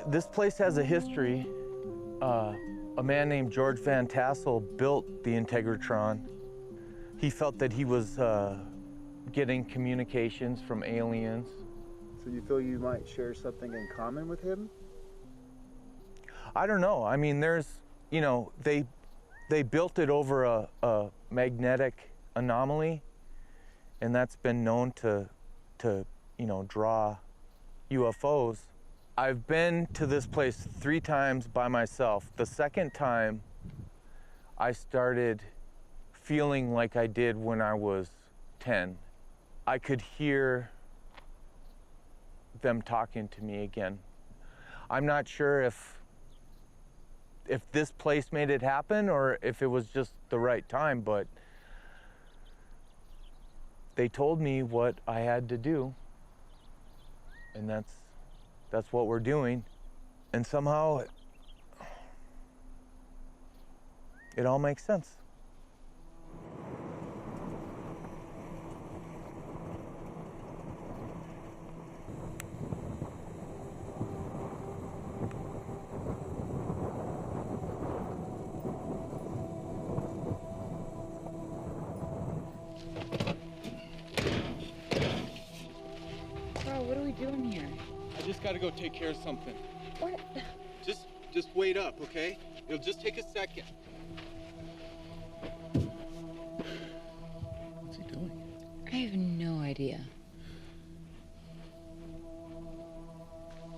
This place has a history. A man named George Van Tassel built the Integratron. He felt that he was getting communications from aliens. So you feel you might share something in common with him? I don't know. I mean, there's, you know, they built it over a magnetic anomaly, and that's been known to you know, draw UFOs. I've been to this place 3 times by myself. The second time, I started feeling like I did when I was 10. I could hear them talking to me again. I'm not sure if this place made it happen or if it was just the right time, but they told me what I had to do, and that's what we're doing. And somehow it all makes sense. doing here? I just gotta go take care of something. What? Just wait up, okay? It'll just take a second. What's he doing? I have no idea.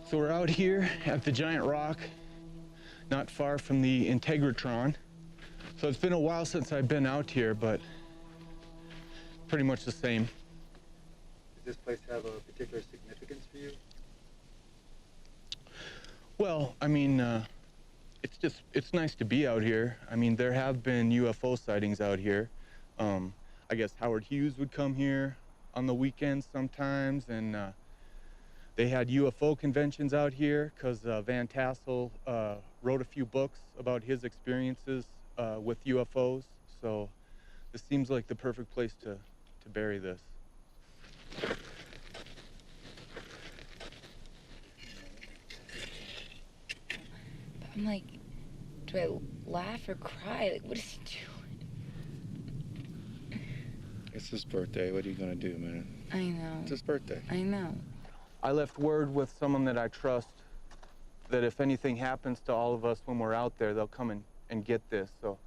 So we're out here at the giant rock, not far from the Integratron. So it's been a while since I've been out here, but pretty much the same. Does this place have a particular significance for you? Well, I mean, it's nice to be out here. I mean, there have been UFO sightings out here. I guess Howard Hughes would come here on the weekends sometimes, and they had UFO conventions out here because Van Tassel wrote a few books about his experiences with UFOs. So this seems like the perfect place to bury this. I'm like, do I laugh or cry? Like, what is he doing? It's his birthday. What are you gonna do, man? I know. It's his birthday. I know. I left word with someone that I trust that if anything happens to all of us when we're out there, they'll come and get this, so.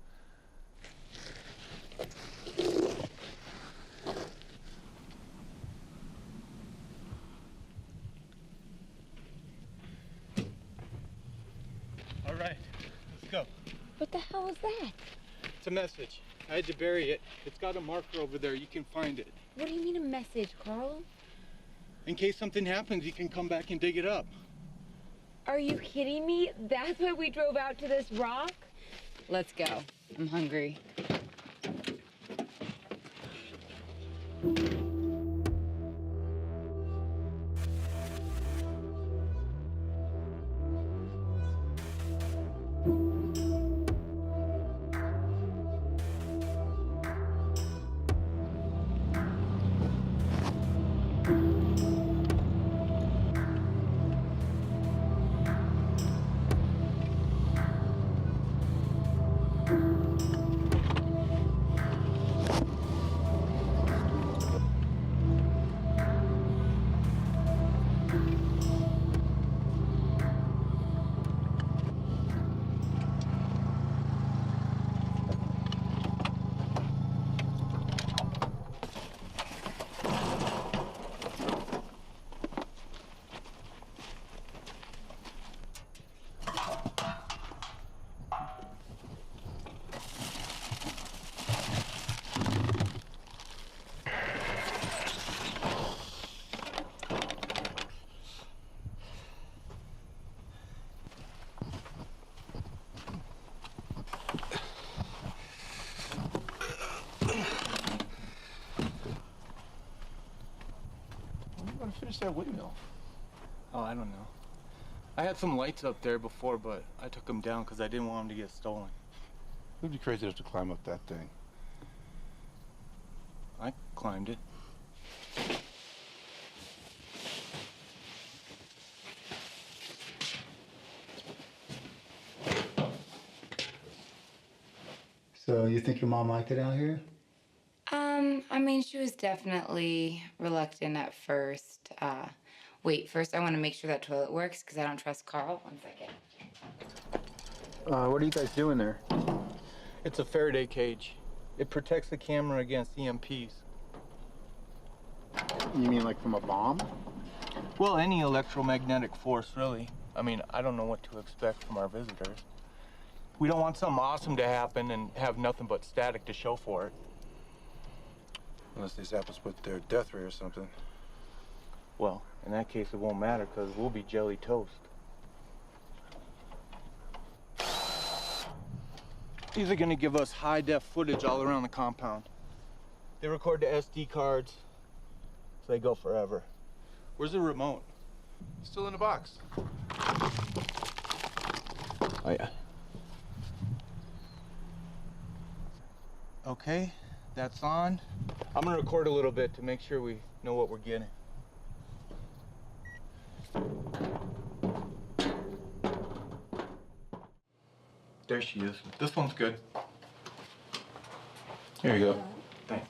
All right, let's go. What the hell was that? It's a message. I had to bury it. It's got a marker over there. You can find it. What do you mean a message, Carl? In case something happens, you can come back and dig it up. Are you kidding me? That's why we drove out to this rock? Let's go. I'm hungry. Finish that windmill. Oh, I don't know. I had some lights up there before, but I took them down because I didn't want them to get stolen. It would be crazy to have to climb up that thing. I climbed it. So you think your mom liked it out here? I mean, she was definitely reluctant at first. Wait, first I want to make sure that toilet works because I don't trust Carl. 1 second. What are you guys doing there? It's a Faraday cage. It protects the camera against EMPs. You mean like from a bomb? Well, any electromagnetic force, really. I mean, I don't know what to expect from our visitors. We don't want something awesome to happen and have nothing but static to show for it. Unless these apples put their death ray or something. Well, in that case, it won't matter because we'll be jelly toast. These are gonna give us high-def footage all around the compound. They record to SD cards, so they go forever. Where's the remote? Still in the box. Oh, yeah. Okay, that's on. I'm gonna record a little bit to make sure we know what we're getting. There she is. This one's good. Here you go. Thanks.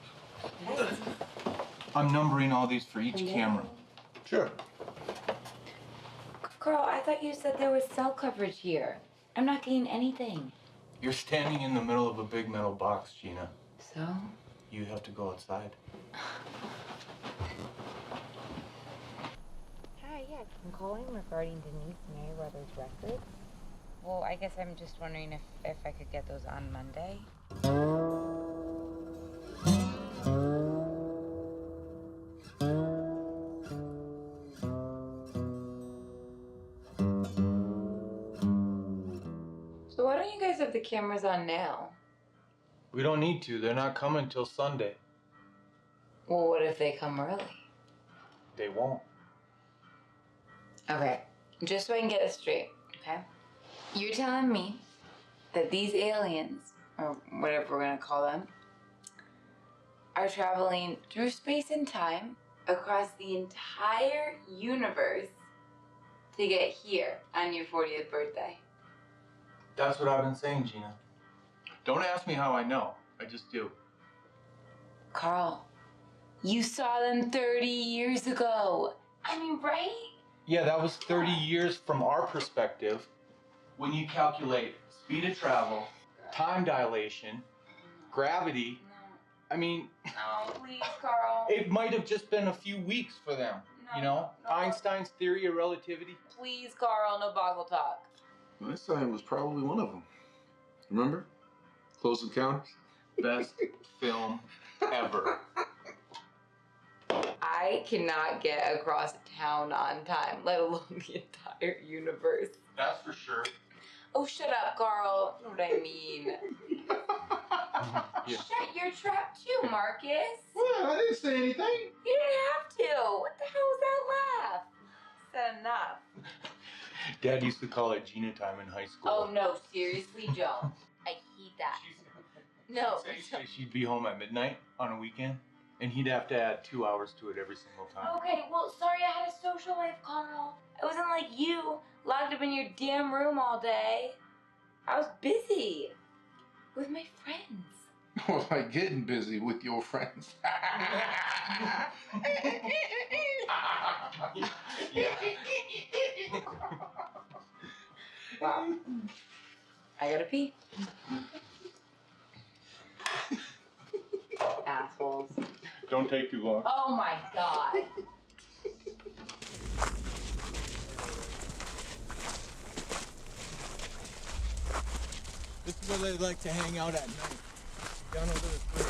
I'm numbering all these for each camera. Sure. Carl, I thought you said there was cell coverage here. I'm not getting anything. You're standing in the middle of a big metal box, Gina. So? You have to go outside. Hi, yes, I'm calling regarding Denise Merryweather's records. Well, I guess I'm just wondering if I could get those on Monday. So why don't you guys have the cameras on now? We don't need to. They're not coming till Sunday. Well, what if they come early? They won't. Okay, just so I can get it straight, okay? You're telling me that these aliens, or whatever we're gonna call them, are traveling through space and time across the entire universe to get here on your 40th birthday. That's what I've been saying, Gina. Don't ask me how I know. I just do. Carl, you saw them 30 years ago. I mean, right? Yeah, that was 30 years from our perspective. When you calculate speed of travel, time dilation, gravity, I mean... No, please, Carl. It might have just been a few weeks for them, you know? Einstein's theory of relativity. Please, Carl, no boggle talk. Einstein was probably one of them. Remember? Close Encounters? Best film ever. I cannot get across town on time, let alone the entire universe. That's for sure. Oh, shut up, Carl. You know what I mean. Yeah. Shut your trap too, Marcus. Well, I didn't say anything. You didn't have to. What the hell was that laugh? Said enough. Dad used to call it Gina time in high school. Oh, no, seriously, Joe. I hate that. No. She'd be home at midnight on a weekend, and he'd have to add 2 hours to it every single time. Okay, well, sorry I had a social life, Carl. I wasn't like you, locked up in your damn room all day. I was busy with my friends. Well, like getting busy with your friends. Wow. I gotta pee. Assholes. Don't take too long. Oh my God. This is where they like to hang out at night. Down over this bridge.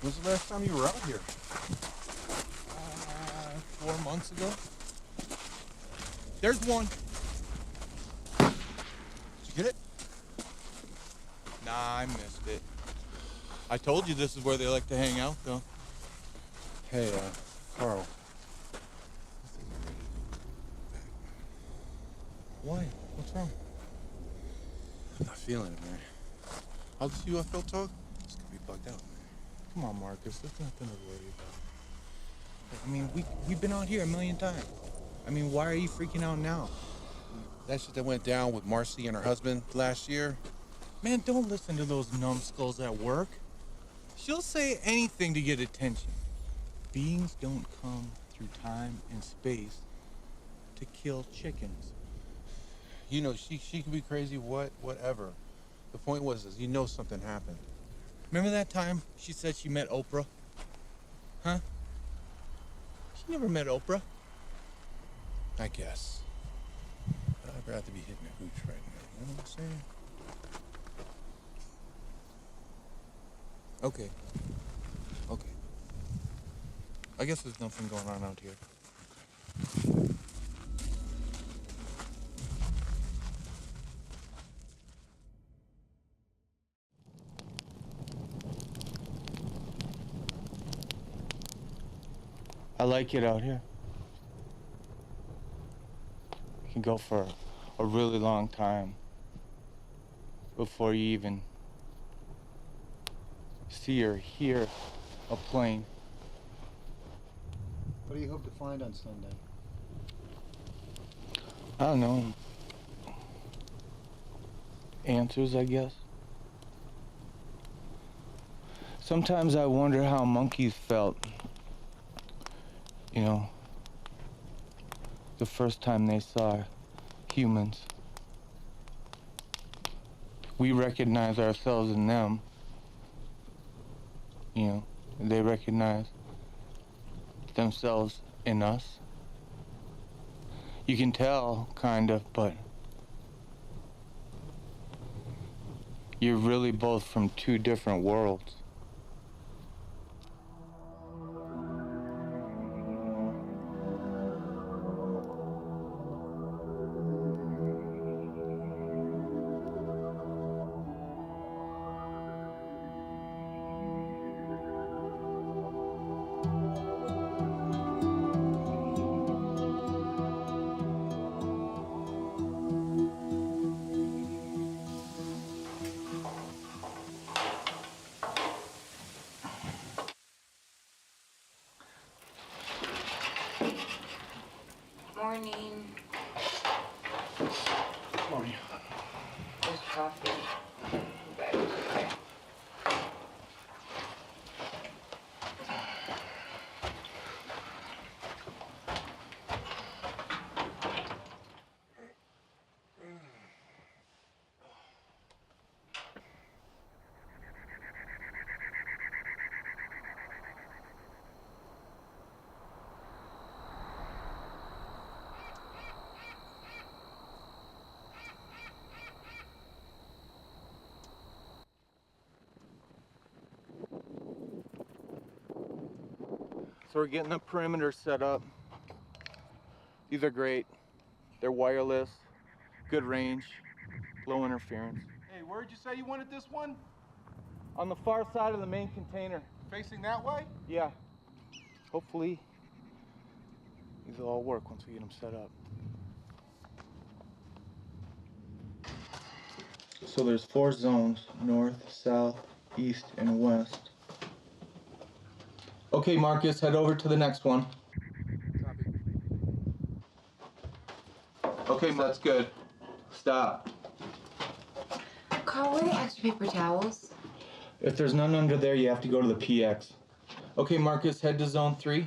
When's the last time you were out here? 4 months ago. There's one. Did you get it? Nah, I missed it. I told you this is where they like to hang out, though. Hey, Carl. Why? What's wrong? I'm not feeling it, man. How's this UFO talk? It's gonna be bugged out, man. Come on, Marcus. There's nothing to worry about. I mean, we've been out here a million times. I mean, why are you freaking out now? That shit that went down with Marcy and her husband last year. Man, don't listen to those numbskulls at work. She'll say anything to get attention. Beings don't come through time and space to kill chickens. You know, she could be crazy, whatever. The point was, is you know something happened. Remember that time she said she met Oprah? Huh? She never met Oprah. I guess. But I'd rather be hitting a hooch right now. You know what I'm saying? Okay. Okay. I guess there's nothing going on out here. I like it out here. You can go for a really long time before you even see or hear a plane. What do you hope to find on Sunday? I don't know. Answers, I guess. Sometimes I wonder how monkeys felt. You know, the first time they saw humans. We recognize ourselves in them. You know, they recognize themselves in us. You can tell, kind of, but you're really both from two different worlds. Morning. Morning. There's coffee. So we're getting the perimeter set up. These are great. They're wireless, good range, low interference. Hey, where'd you say you wanted this one? On the far side of the main container. Facing that way? Yeah. Hopefully, these will all work once we get them set up. So there's 4 zones, north, south, east, and west. Okay, Marcus, head over to the next one. Okay, that's good. Stop. Carl, where are the extra paper towels? If there's none under there, you have to go to the PX. Okay, Marcus, head to zone 3.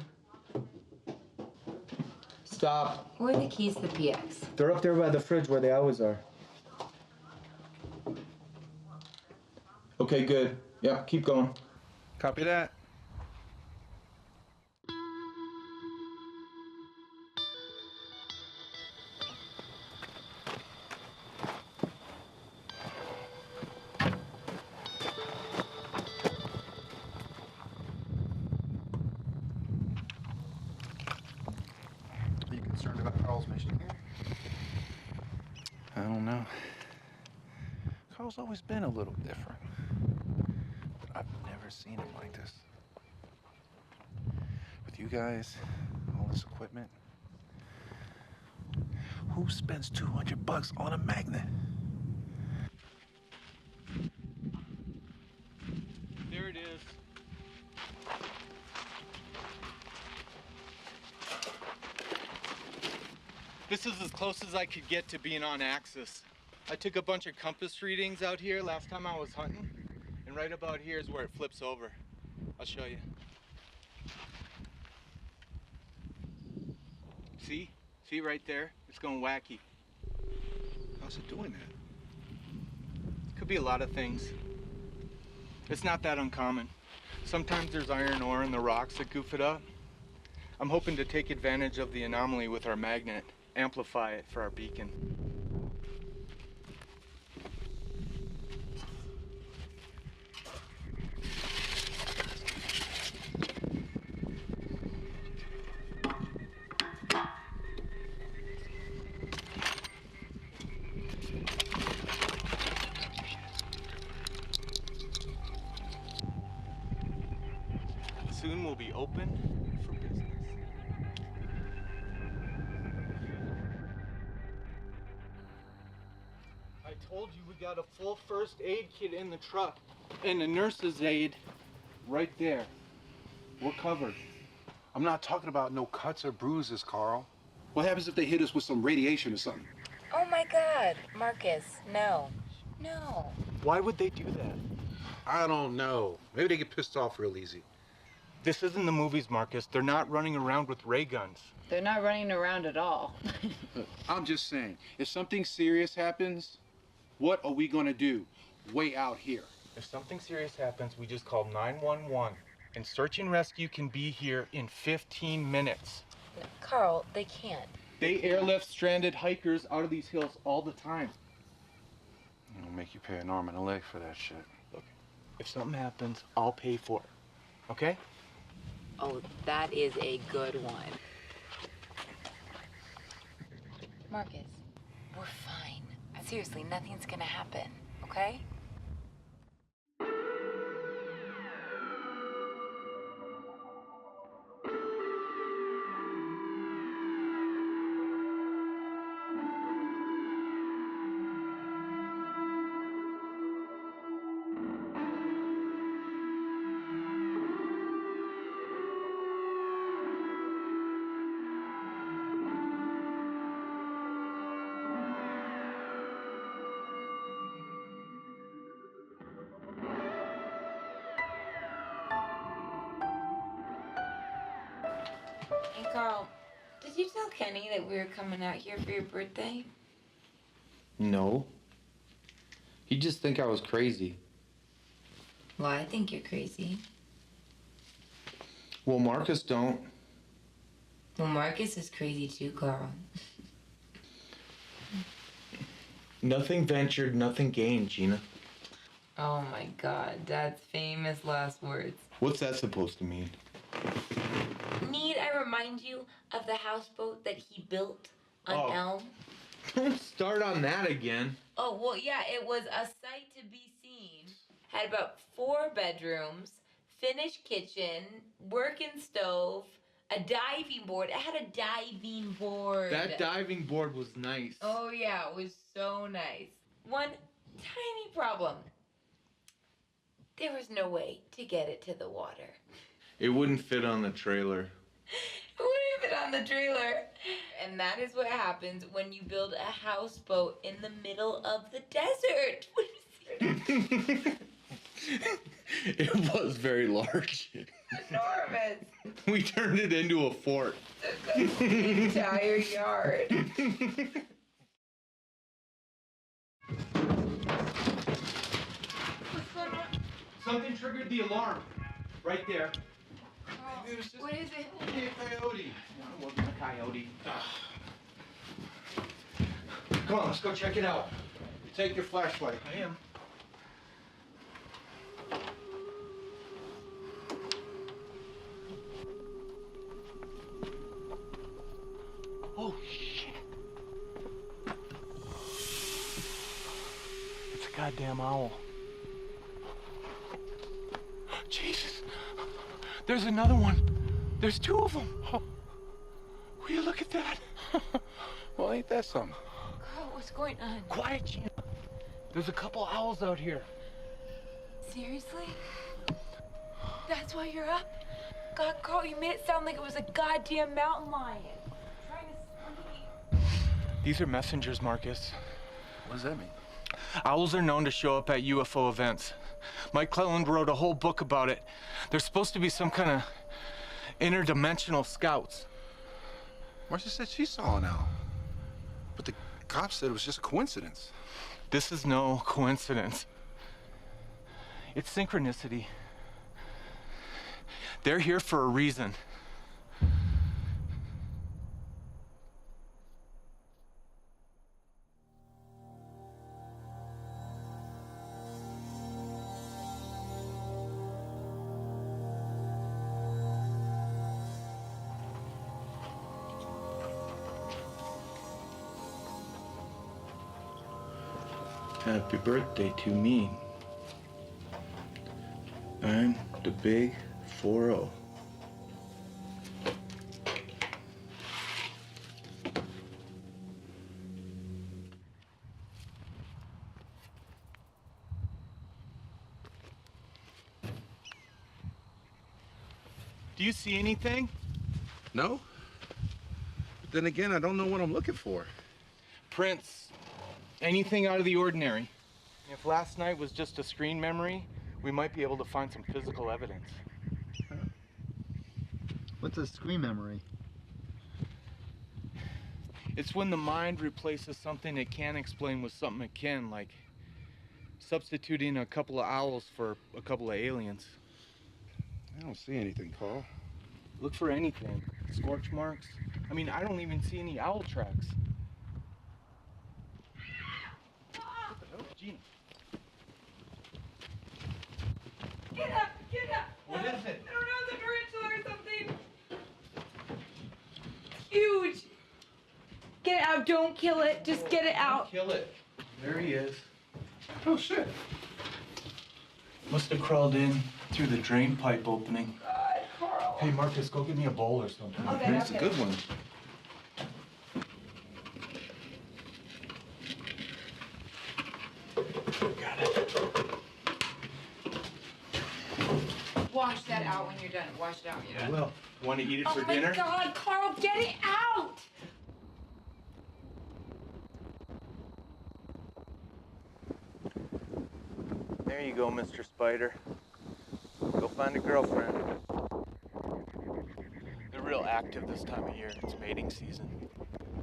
Stop. Where are the keys to the PX? They're up there by the fridge where they always are. Okay, good. Yep, keep going. Copy that. Are you concerned about Carl's mission here? I don't know. Carl's always been a little different. But I've never seen him like this. With you guys, all this equipment. Who spends $200 on a magnet? There it is. This is as close as I could get to being on axis. I took a bunch of compass readings out here last time I was hunting, and right about here is where it flips over. I'll show you. See? See right there? It's going wacky. How's it doing that? Could be a lot of things. It's not that uncommon. Sometimes there's iron ore in the rocks that goof it up. I'm hoping to take advantage of the anomaly with our magnet, amplify it for our beacon. Soon we'll be open for business. I told you we got a full first aid kit in the truck and a nurse's aid right there. We're covered. I'm not talking about no cuts or bruises, Carl. What happens if they hit us with some radiation or something? Oh my God, Marcus, no. No. Why would they do that? I don't know. Maybe they get pissed off real easy. This isn't the movies, Marcus. They're not running around with ray guns. They're not running around at all. Look, I'm just saying, if something serious happens, what are we gonna do? Way out here. If something serious happens, we just call 911. And search and rescue can be here in 15 minutes. Carl, they can't. They airlift stranded hikers out of these hills all the time. It'll make you pay an arm and a leg for that shit. Look, if something happens, I'll pay for it. Okay? Oh, that is a good one. Marcus, we're fine. Seriously, nothing's gonna happen, okay? Hey, Carl, did you tell Kenny that we were coming out here for your birthday? No. He'd just think I was crazy. Well, I think you're crazy. Well, Marcus don't. Well, Marcus is crazy too, Carl. Nothing ventured, nothing gained, Gina. Oh my God, Dad's famous last words. What's that supposed to mean? Need I remind you of the houseboat that he built on Elm? Don't start on that again. Oh, well, yeah, it was a sight to be seen. Had about 4 bedrooms, finished kitchen, working stove, a diving board. It had a diving board. That diving board was nice. Oh, yeah, it was so nice. One tiny problem. There was no way to get it to the water. It wouldn't fit on the trailer. It wouldn't fit on the trailer. And that is what happens when you build a houseboat in the middle of the desert. It was very large. Enormous. We turned it into a fort. The entire yard. Something triggered the alarm. Right there. What is it? Maybe a coyote. No, it wasn't a coyote. Come on, let's go check it out. Take your flashlight. I am. Oh, shit. It's a goddamn owl. Jesus. There's another one. There's 2 of them. Oh. Will you look at that? Well, ain't that something? Carl, what's going on? Quiet, Gina. There's a couple owls out here. Seriously? That's why you're up? God, Carl, you made it sound like it was a goddamn mountain lion. Trying to sleep. These are messengers, Marcus. What does that mean? Owls are known to show up at UFO events. Mike Cleland wrote a whole book about it. They're supposed to be some kind of interdimensional scouts. Marcia said she saw an owl. But the cops said it was just a coincidence. This is no coincidence. It's synchronicity. They're here for a reason. Happy birthday to me. I'm the big 4-0. Do you see anything? No? But then again, I don't know what I'm looking for. Prints. Anything out of the ordinary. If last night was just a screen memory, we might be able to find some physical evidence. What's a screen memory? It's when the mind replaces something it can't explain with something it can, like substituting a couple of owls for a couple of aliens. I don't see anything, Carl. Look for anything. Scorch marks. I mean, I don't even see any owl tracks. What the hell, Gina? Get up! Get up! What is it? I don't know, it's a tarantula or something. Huge. Get it out, don't kill it, just get it out. Kill it. There he is. Oh, shit. Must have crawled in through the drain pipe opening. God, Carl. Hey, Marcus, go get me a bowl or something. Okay, That's a good one. Got it. Wash that out when you're done. Wash it out when you're done. Well, want to eat it for Oh my dinner? God, Carl, get it out! There you go, Mr. Spider. Go find a girlfriend. They're real active this time of year. It's mating season.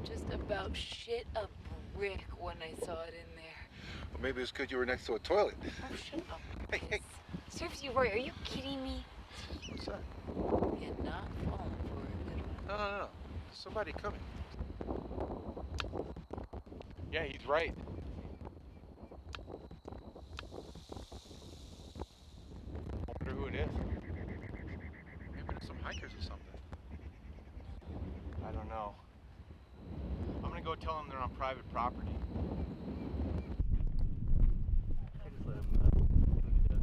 Just about shit a brick when I saw it in there. Well, maybe it's because you were next to a toilet. Oh, shut up. Hey, hey. Serves you right. Are you kidding me? What's that? You're not falling for it. No, no, no. Somebody coming. Yeah, he's right. I wonder who it is. Maybe there's some hikers or something. I don't know. I'm gonna go tell them they're on private property. I just let him know what he does.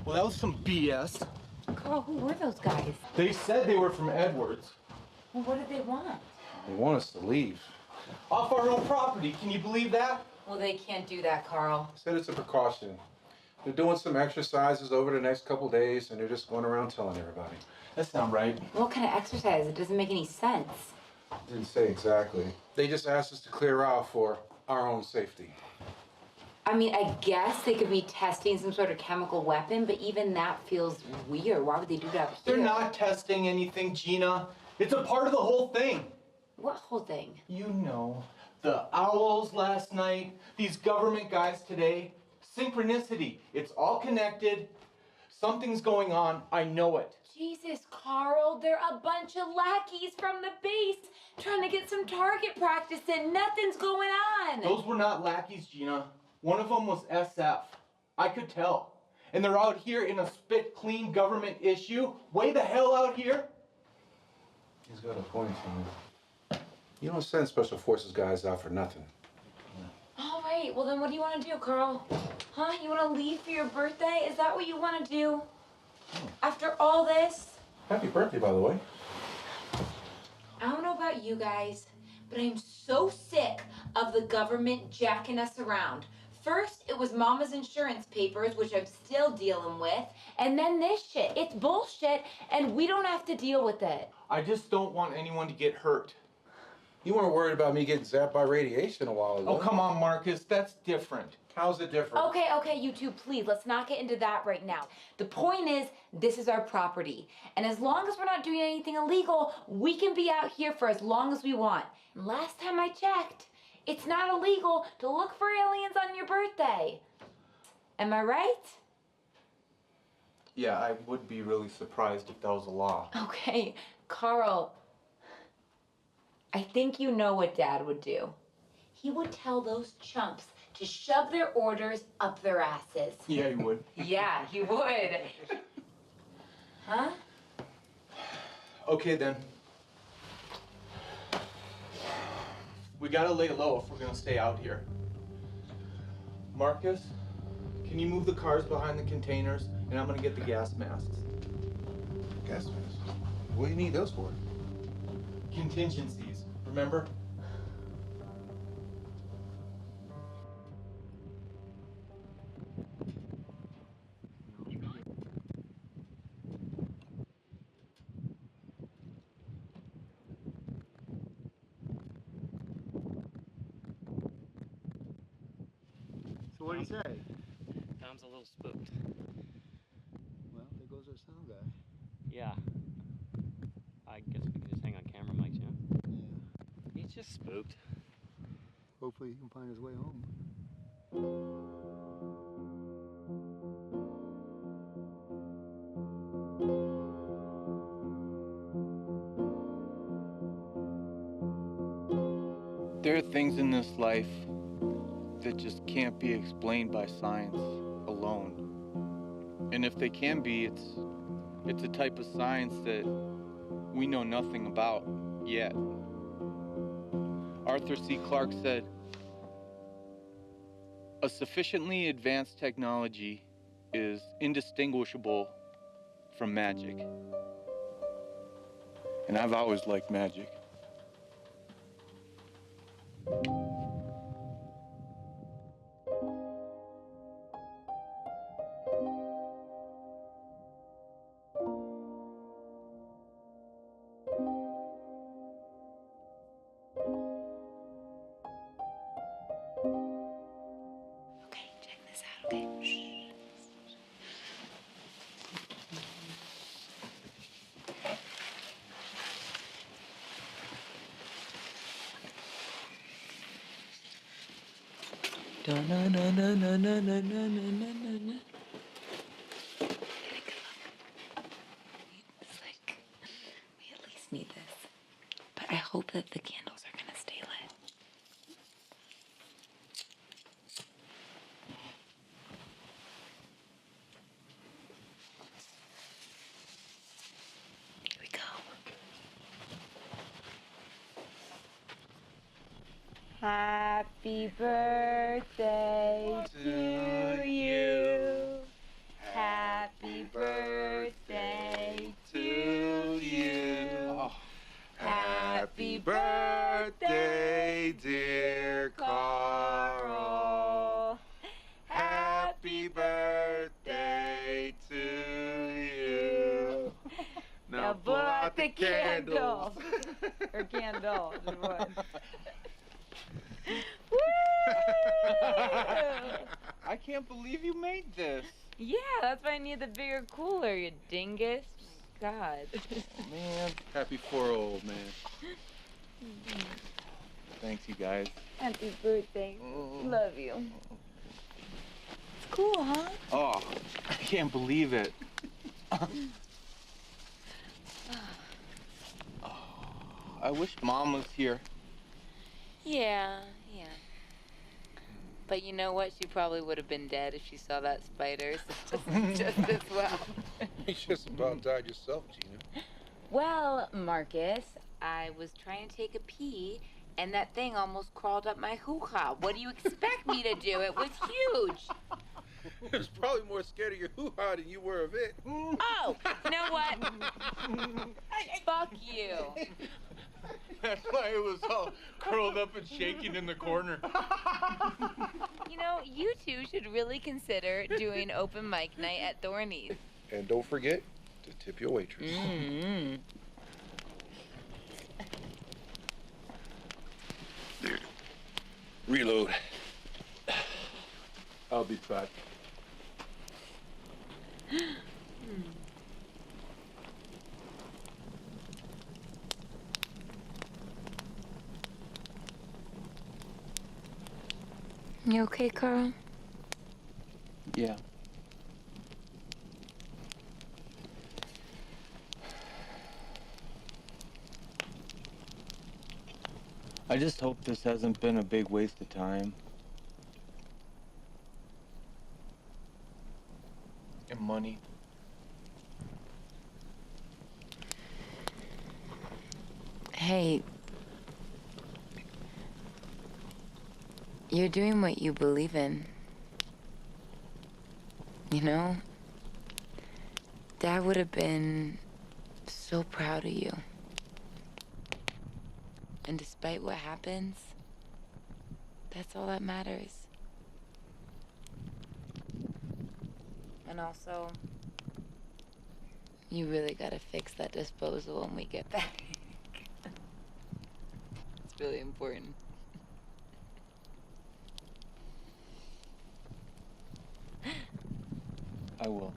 Well, that was some BS. Carl, who were those guys? They said they were from Edwards. Well, what did they want? They want us to leave. Off our own property. Can you believe that? Well, they can't do that, Carl. Said it's a precaution. They're doing some exercises over the next couple days, and they're just going around telling everybody. That's not right. What kind of exercise? It doesn't make any sense. Didn't say exactly. They just asked us to clear out for our own safety. I mean, I guess they could be testing some sort of chemical weapon, but even that feels weird. Why would they do that here? They're not testing anything, Gina. It's a part of the whole thing. What whole thing? You know, the owls last night, these government guys today. Synchronicity. It's all connected. Something's going on. I know it. Jesus, Carl, they're a bunch of lackeys from the base trying to get some target practice in. Nothing's going on. Those were not lackeys, Gina. One of them was SF. I could tell. And they're out here in a spit-clean government issue. Way the hell out here. He's got a point, Sean. You don't send special forces guys out for nothing. All right, well then what do you want to do, Carl? Huh? You want to leave for your birthday? Is that what you want to do? After all this? Happy birthday, by the way. I don't know about you guys, but I'm so sick of the government jacking us around. First, it was Mama's insurance papers, which I'm still dealing with, and then this shit. It's bullshit, and we don't have to deal with it. I just don't want anyone to get hurt. You weren't worried about me getting zapped by radiation a while ago. Oh, come on, Marcus. That's different. How's it different? Okay, you two, please, let's not get into that right now. The point is, this is our property. And as long as we're not doing anything illegal, we can be out here for as long as we want. And last time I checked, it's not illegal to look for aliens on your birthday. Am I right? Yeah, I would be really surprised if that was a law. Okay, Carl, I think you know what Dad would do. He would tell those chumps to shove their orders up their asses. Yeah, he would. Yeah, he would. Huh? Okay, then. We gotta lay low if we're gonna stay out here. Marcus, can you move the cars behind the containers? And I'm gonna get the gas masks. Gas masks? What do you need those for? Contingencies, remember? What'd he say? Tom's a little spooked. Well, there goes our sound guy. Yeah. I guess we can just hang on camera mics, yeah? Yeah. He's just spooked. Hopefully he can find his way home. There are things in this life that just can't be explained by science alone. And if they can be, it's a type of science that we know nothing about yet. Arthur C. Clarke said, "A sufficiently advanced technology is indistinguishable from magic." And I've always liked magic. Okay, check this out, okay? Shh. Da-na-na-na-na-na-na-na-na-na. It's like, we at least need this. But I hope that the candles are gonna stay lit. Here we go. Happy birthday to you. Happy birthday to you. Happy birthday, dear Carl. Happy birthday to you. Now blow out the candle. Or candle. Just one. Woo! I can't believe you made this. Yeah, that's why I need the bigger cooler, you dingus. God. Man, happy 4-0, man. Thanks, you guys. Happy birthday. Love you. It's cool, huh? Oh, I can't believe it. I wish Mom was here. Yeah. But you know what? She probably would have been dead if she saw that spider, so just as well. You just about died yourself, Gina. Well, Marcus, I was trying to take a pee, and that thing almost crawled up my hoo-ha. What do you expect me to do? It was huge. It was probably more scared of your hoo-ha than you were of it. Oh, you know what? Fuck you. That's why it was all curled up and shaking in the corner. You know, you two should really consider doing open mic night at Thorny's. And don't forget to tip your waitress. Mm-hmm. Reload. I'll be back. You okay, Carl? Yeah. I just hope this hasn't been a big waste of time. And money. Hey, you're doing what you believe in. You know, Dad would have been so proud of you. And despite what happens, that's all that matters. And also, you really gotta fix that disposal when we get back. It's really important. I will.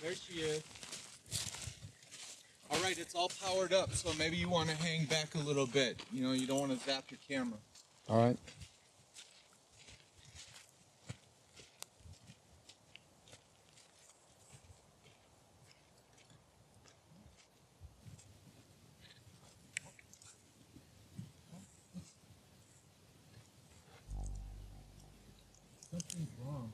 There she is. All right, it's all powered up, so maybe you want to hang back a little bit. You know, you don't want to zap your camera. All right. Something's wrong.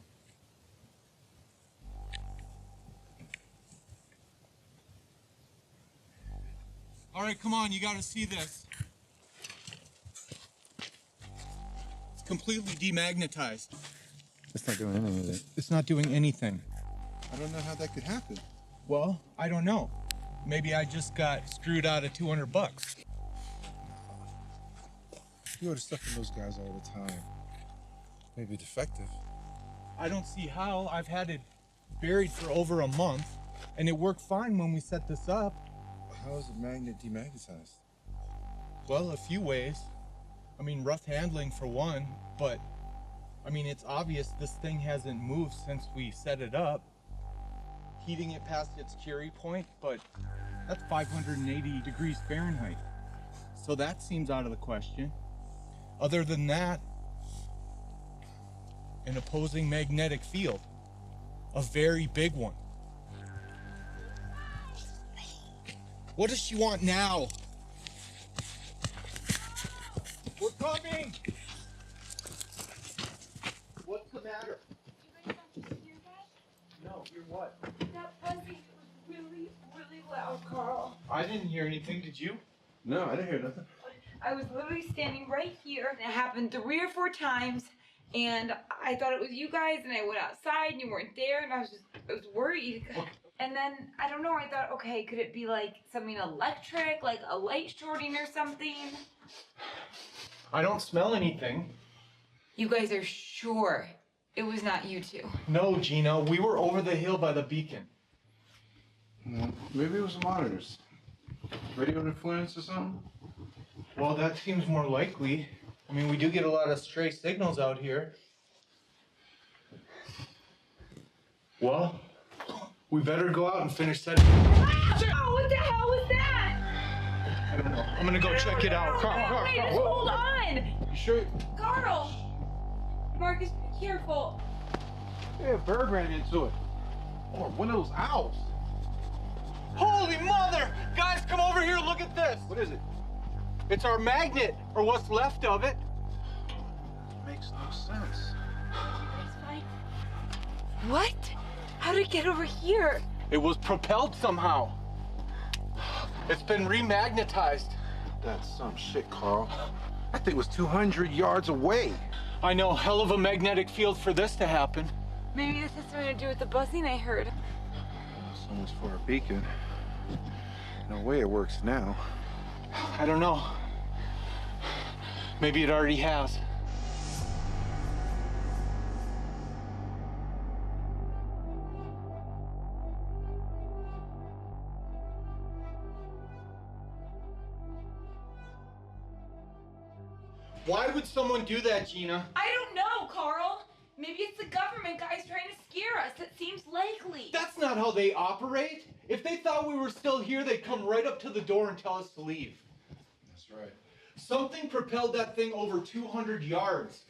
All right, come on, you gotta see this. It's completely demagnetized. It's not doing anything with it. It's not doing anything. I don't know how that could happen. Well, I don't know. Maybe I just got screwed out of $200. You order stuff from those guys all the time. Maybe defective. I don't see how. I've had it buried for over a month, and it worked fine when we set this up. How is a magnet demagnetized? Well, a few ways. I mean, rough handling for one, but I mean, it's obvious this thing hasn't moved since we set it up. Heating it past its Curie point, but that's 580 degrees Fahrenheit. So that seems out of the question. Other than that, an opposing magnetic field, a very big one. What does she want now? We're coming! What's the matter? You guys don't hear that? No, hear what? That buzzing was really, really loud, Carl. I didn't hear anything, did you? No, I didn't hear nothing. I was literally standing right here, and it happened 3 or 4 times, and I thought it was you guys, and I went outside, and you weren't there, and I was worried. Okay. And then, I don't know, I thought, okay, could it be like something electric, like a light shorting or something? I don't smell anything. You guys are sure it was not you two? No, Gina, we were over the hill by the beacon. Maybe it was the monitors. Radio interference or something? Well, that seems more likely. I mean, we do get a lot of stray signals out here. Well, we better go out and finish setting. Oh, what the hell was that? I don't know. I'm gonna go check it out. Carl, Wait, just hold on. You sure? Carl! Marcus, be careful. Yeah, a bird ran into it. Or one of those owls. Holy mother! Guys, come over here, look at this. What is it? It's our magnet, or what's left of it. Makes no sense. What? How did it get over here? It was propelled somehow. It's been remagnetized. That's some shit, Carl. That thing was 200 yards away. I know, hell of a magnetic field for this to happen. Maybe this has something to do with the buzzing I heard. So much for a beacon. No way it works now. I don't know. Maybe it already has. Why would someone do that, Gina? I don't know, Carl. Maybe it's the government guys trying to scare us. It seems likely. That's not how they operate. If they thought we were still here, they'd come right up to the door and tell us to leave. That's right. Something propelled that thing over 200 yards.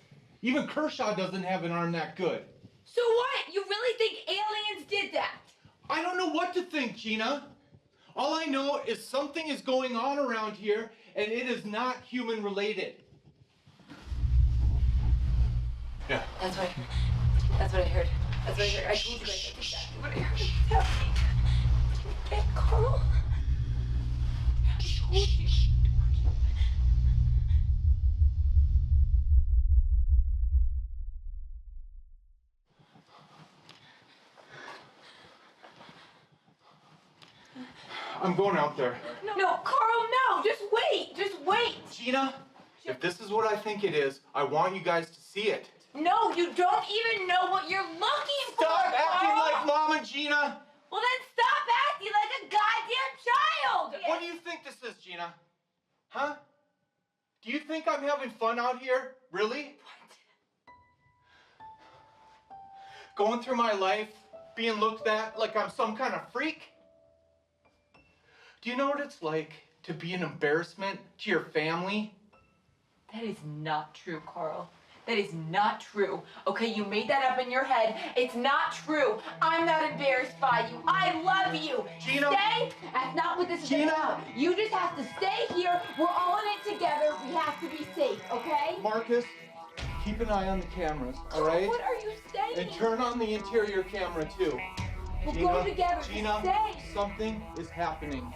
Even Kershaw doesn't have an arm that good. So what? You really think aliens did that? I don't know what to think, Gina. All I know is something is going on around here, and it is not human related. Yeah. That's what I heard. That's what I heard. That's what I heard. I told you guys that's exactly what I heard. What's happening? Hey, Carl? I told you. I'm going out there. No, Carl, no! Just wait! Just wait! Gina, if this is what I think it is, I want you guys to see it. No, you don't even know what you're looking for, Stop acting Carl! like Mom and Gina! Well, then stop acting like a goddamn world! What do you think this is, Gina? Huh? Do you think I'm having fun out here? Really? What? Going through my life, being looked at like I'm some kind of freak? Do you know what it's like to be an embarrassment to your family? That is not true, Carl. That is not true. Okay, you made that up in your head. It's not true. I'm not embarrassed by you. I love you. Gina. Stay. That's not what this is about. You just have to stay here. We're all in it together. We have to be safe, okay? Marcus, keep an eye on the cameras, all right? What are you saying? And turn on the interior camera, too. We'll Gina, go together. Gina, Stay. something is happening,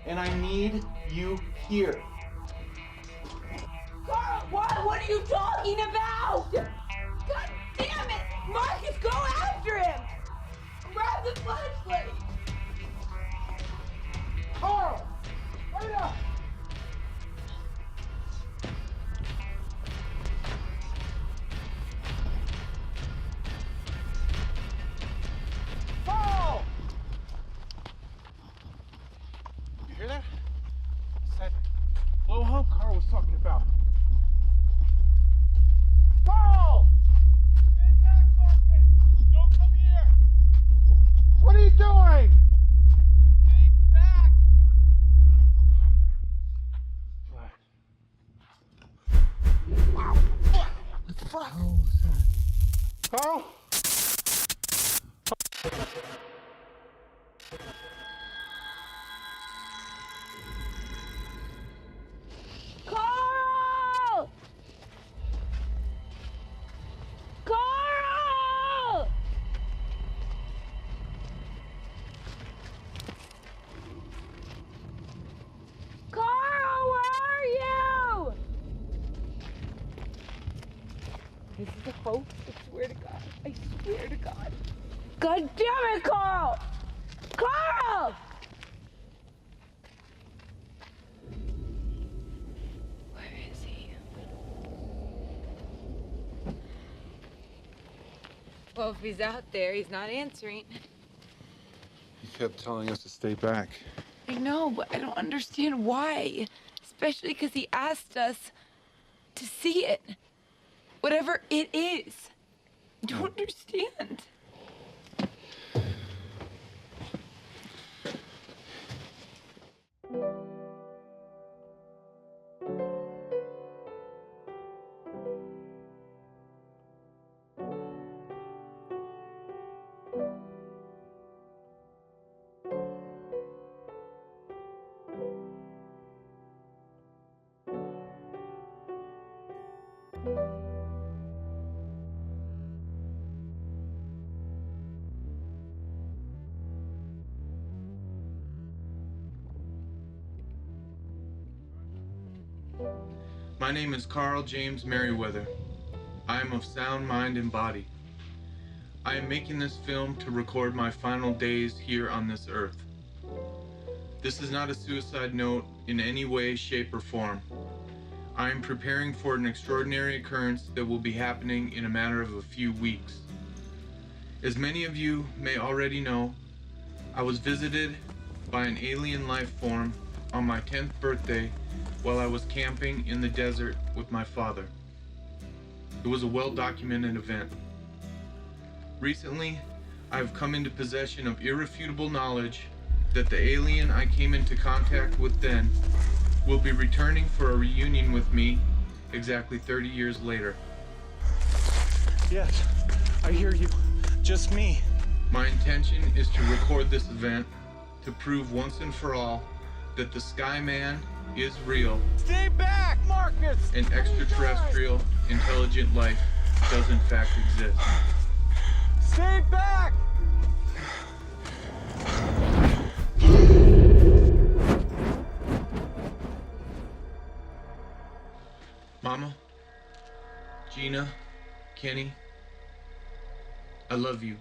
and I need you here. Carl, what are you talking about? God damn it! Marcus, go after him! Grab the flashlight! Carl! Hurry up! Carl! You hear that? It's that low hump Carl was talking about. Carl! Stay back, Marcus! Don't come here! What are you doing? Stay back! What the fuck? Carl? Carl! Carl! Carl, where are you? This is a hoax. I swear to God. I swear to God. God damn it, Carl! Carl! Where is he? Well, if he's out there, he's not answering. He kept telling us to stay back. I know, but I don't understand why. Especially because he asked us to see it. Whatever it is. I don't understand. My name is Carl James Merryweather. I am of sound mind and body. I am making this film to record my final days here on this earth. This is not a suicide note in any way, shape, or form. I am preparing for an extraordinary occurrence that will be happening in a matter of a few weeks. As many of you may already know, I was visited by an alien life form on my 10th birthday while I was camping in the desert with my father. It was a well-documented event. Recently, I have come into possession of irrefutable knowledge that the alien I came into contact with then will be returning for a reunion with me exactly 30 years later. Yes, I hear you. Just me. My intention is to record this event to prove once and for all that the Skyman is real. Stay back, Marcus! And extraterrestrial intelligent life does in fact exist. Stay back! Mama, Gina, Kenny, I love you.